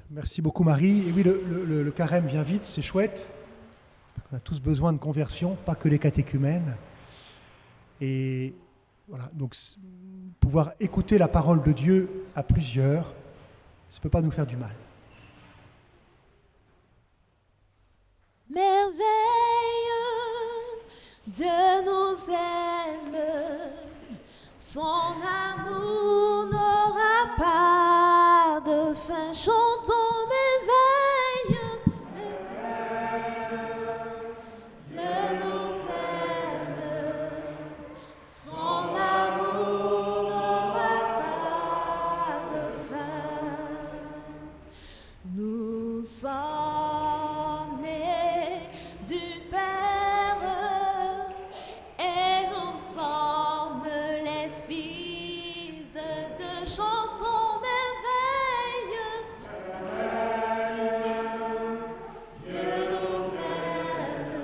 Merci beaucoup Marie. Et oui, le carême vient vite, c'est chouette. On a tous besoin de conversion, pas que les catéchumènes. Et voilà, donc pouvoir écouter la parole de Dieu à plusieurs, ça ne peut pas nous faire du mal. Merveille, Dieu nous aime, son amour n'aura pas de fin. Chantons merveille, Dieu nous aime, son amour n'aura pas de fin. Nous sommes du Père et nous sommes les fils de Dieu. Chantons merveille. Dieu nous aime,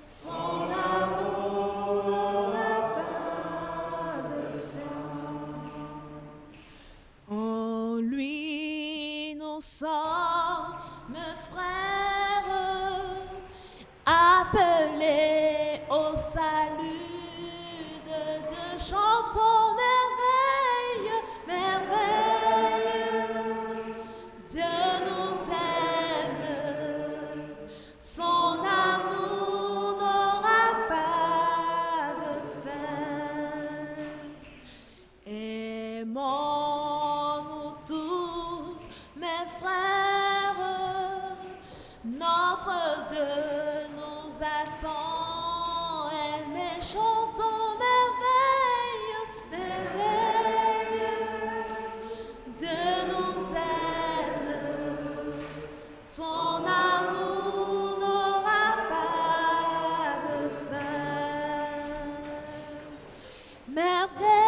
son amour n'aura pas de fin. En lui nous sommes frères, appelés au salut de Dieu. Chantons merveille, merveille. Dieu nous aime, son amour n'aura pas de fin. Aimons-nous tous, mes frères, notre Dieu nous attend. Aimez, chantons merveille, merveille. Dieu nous aime, son amour n'aura pas de fin. Merveille.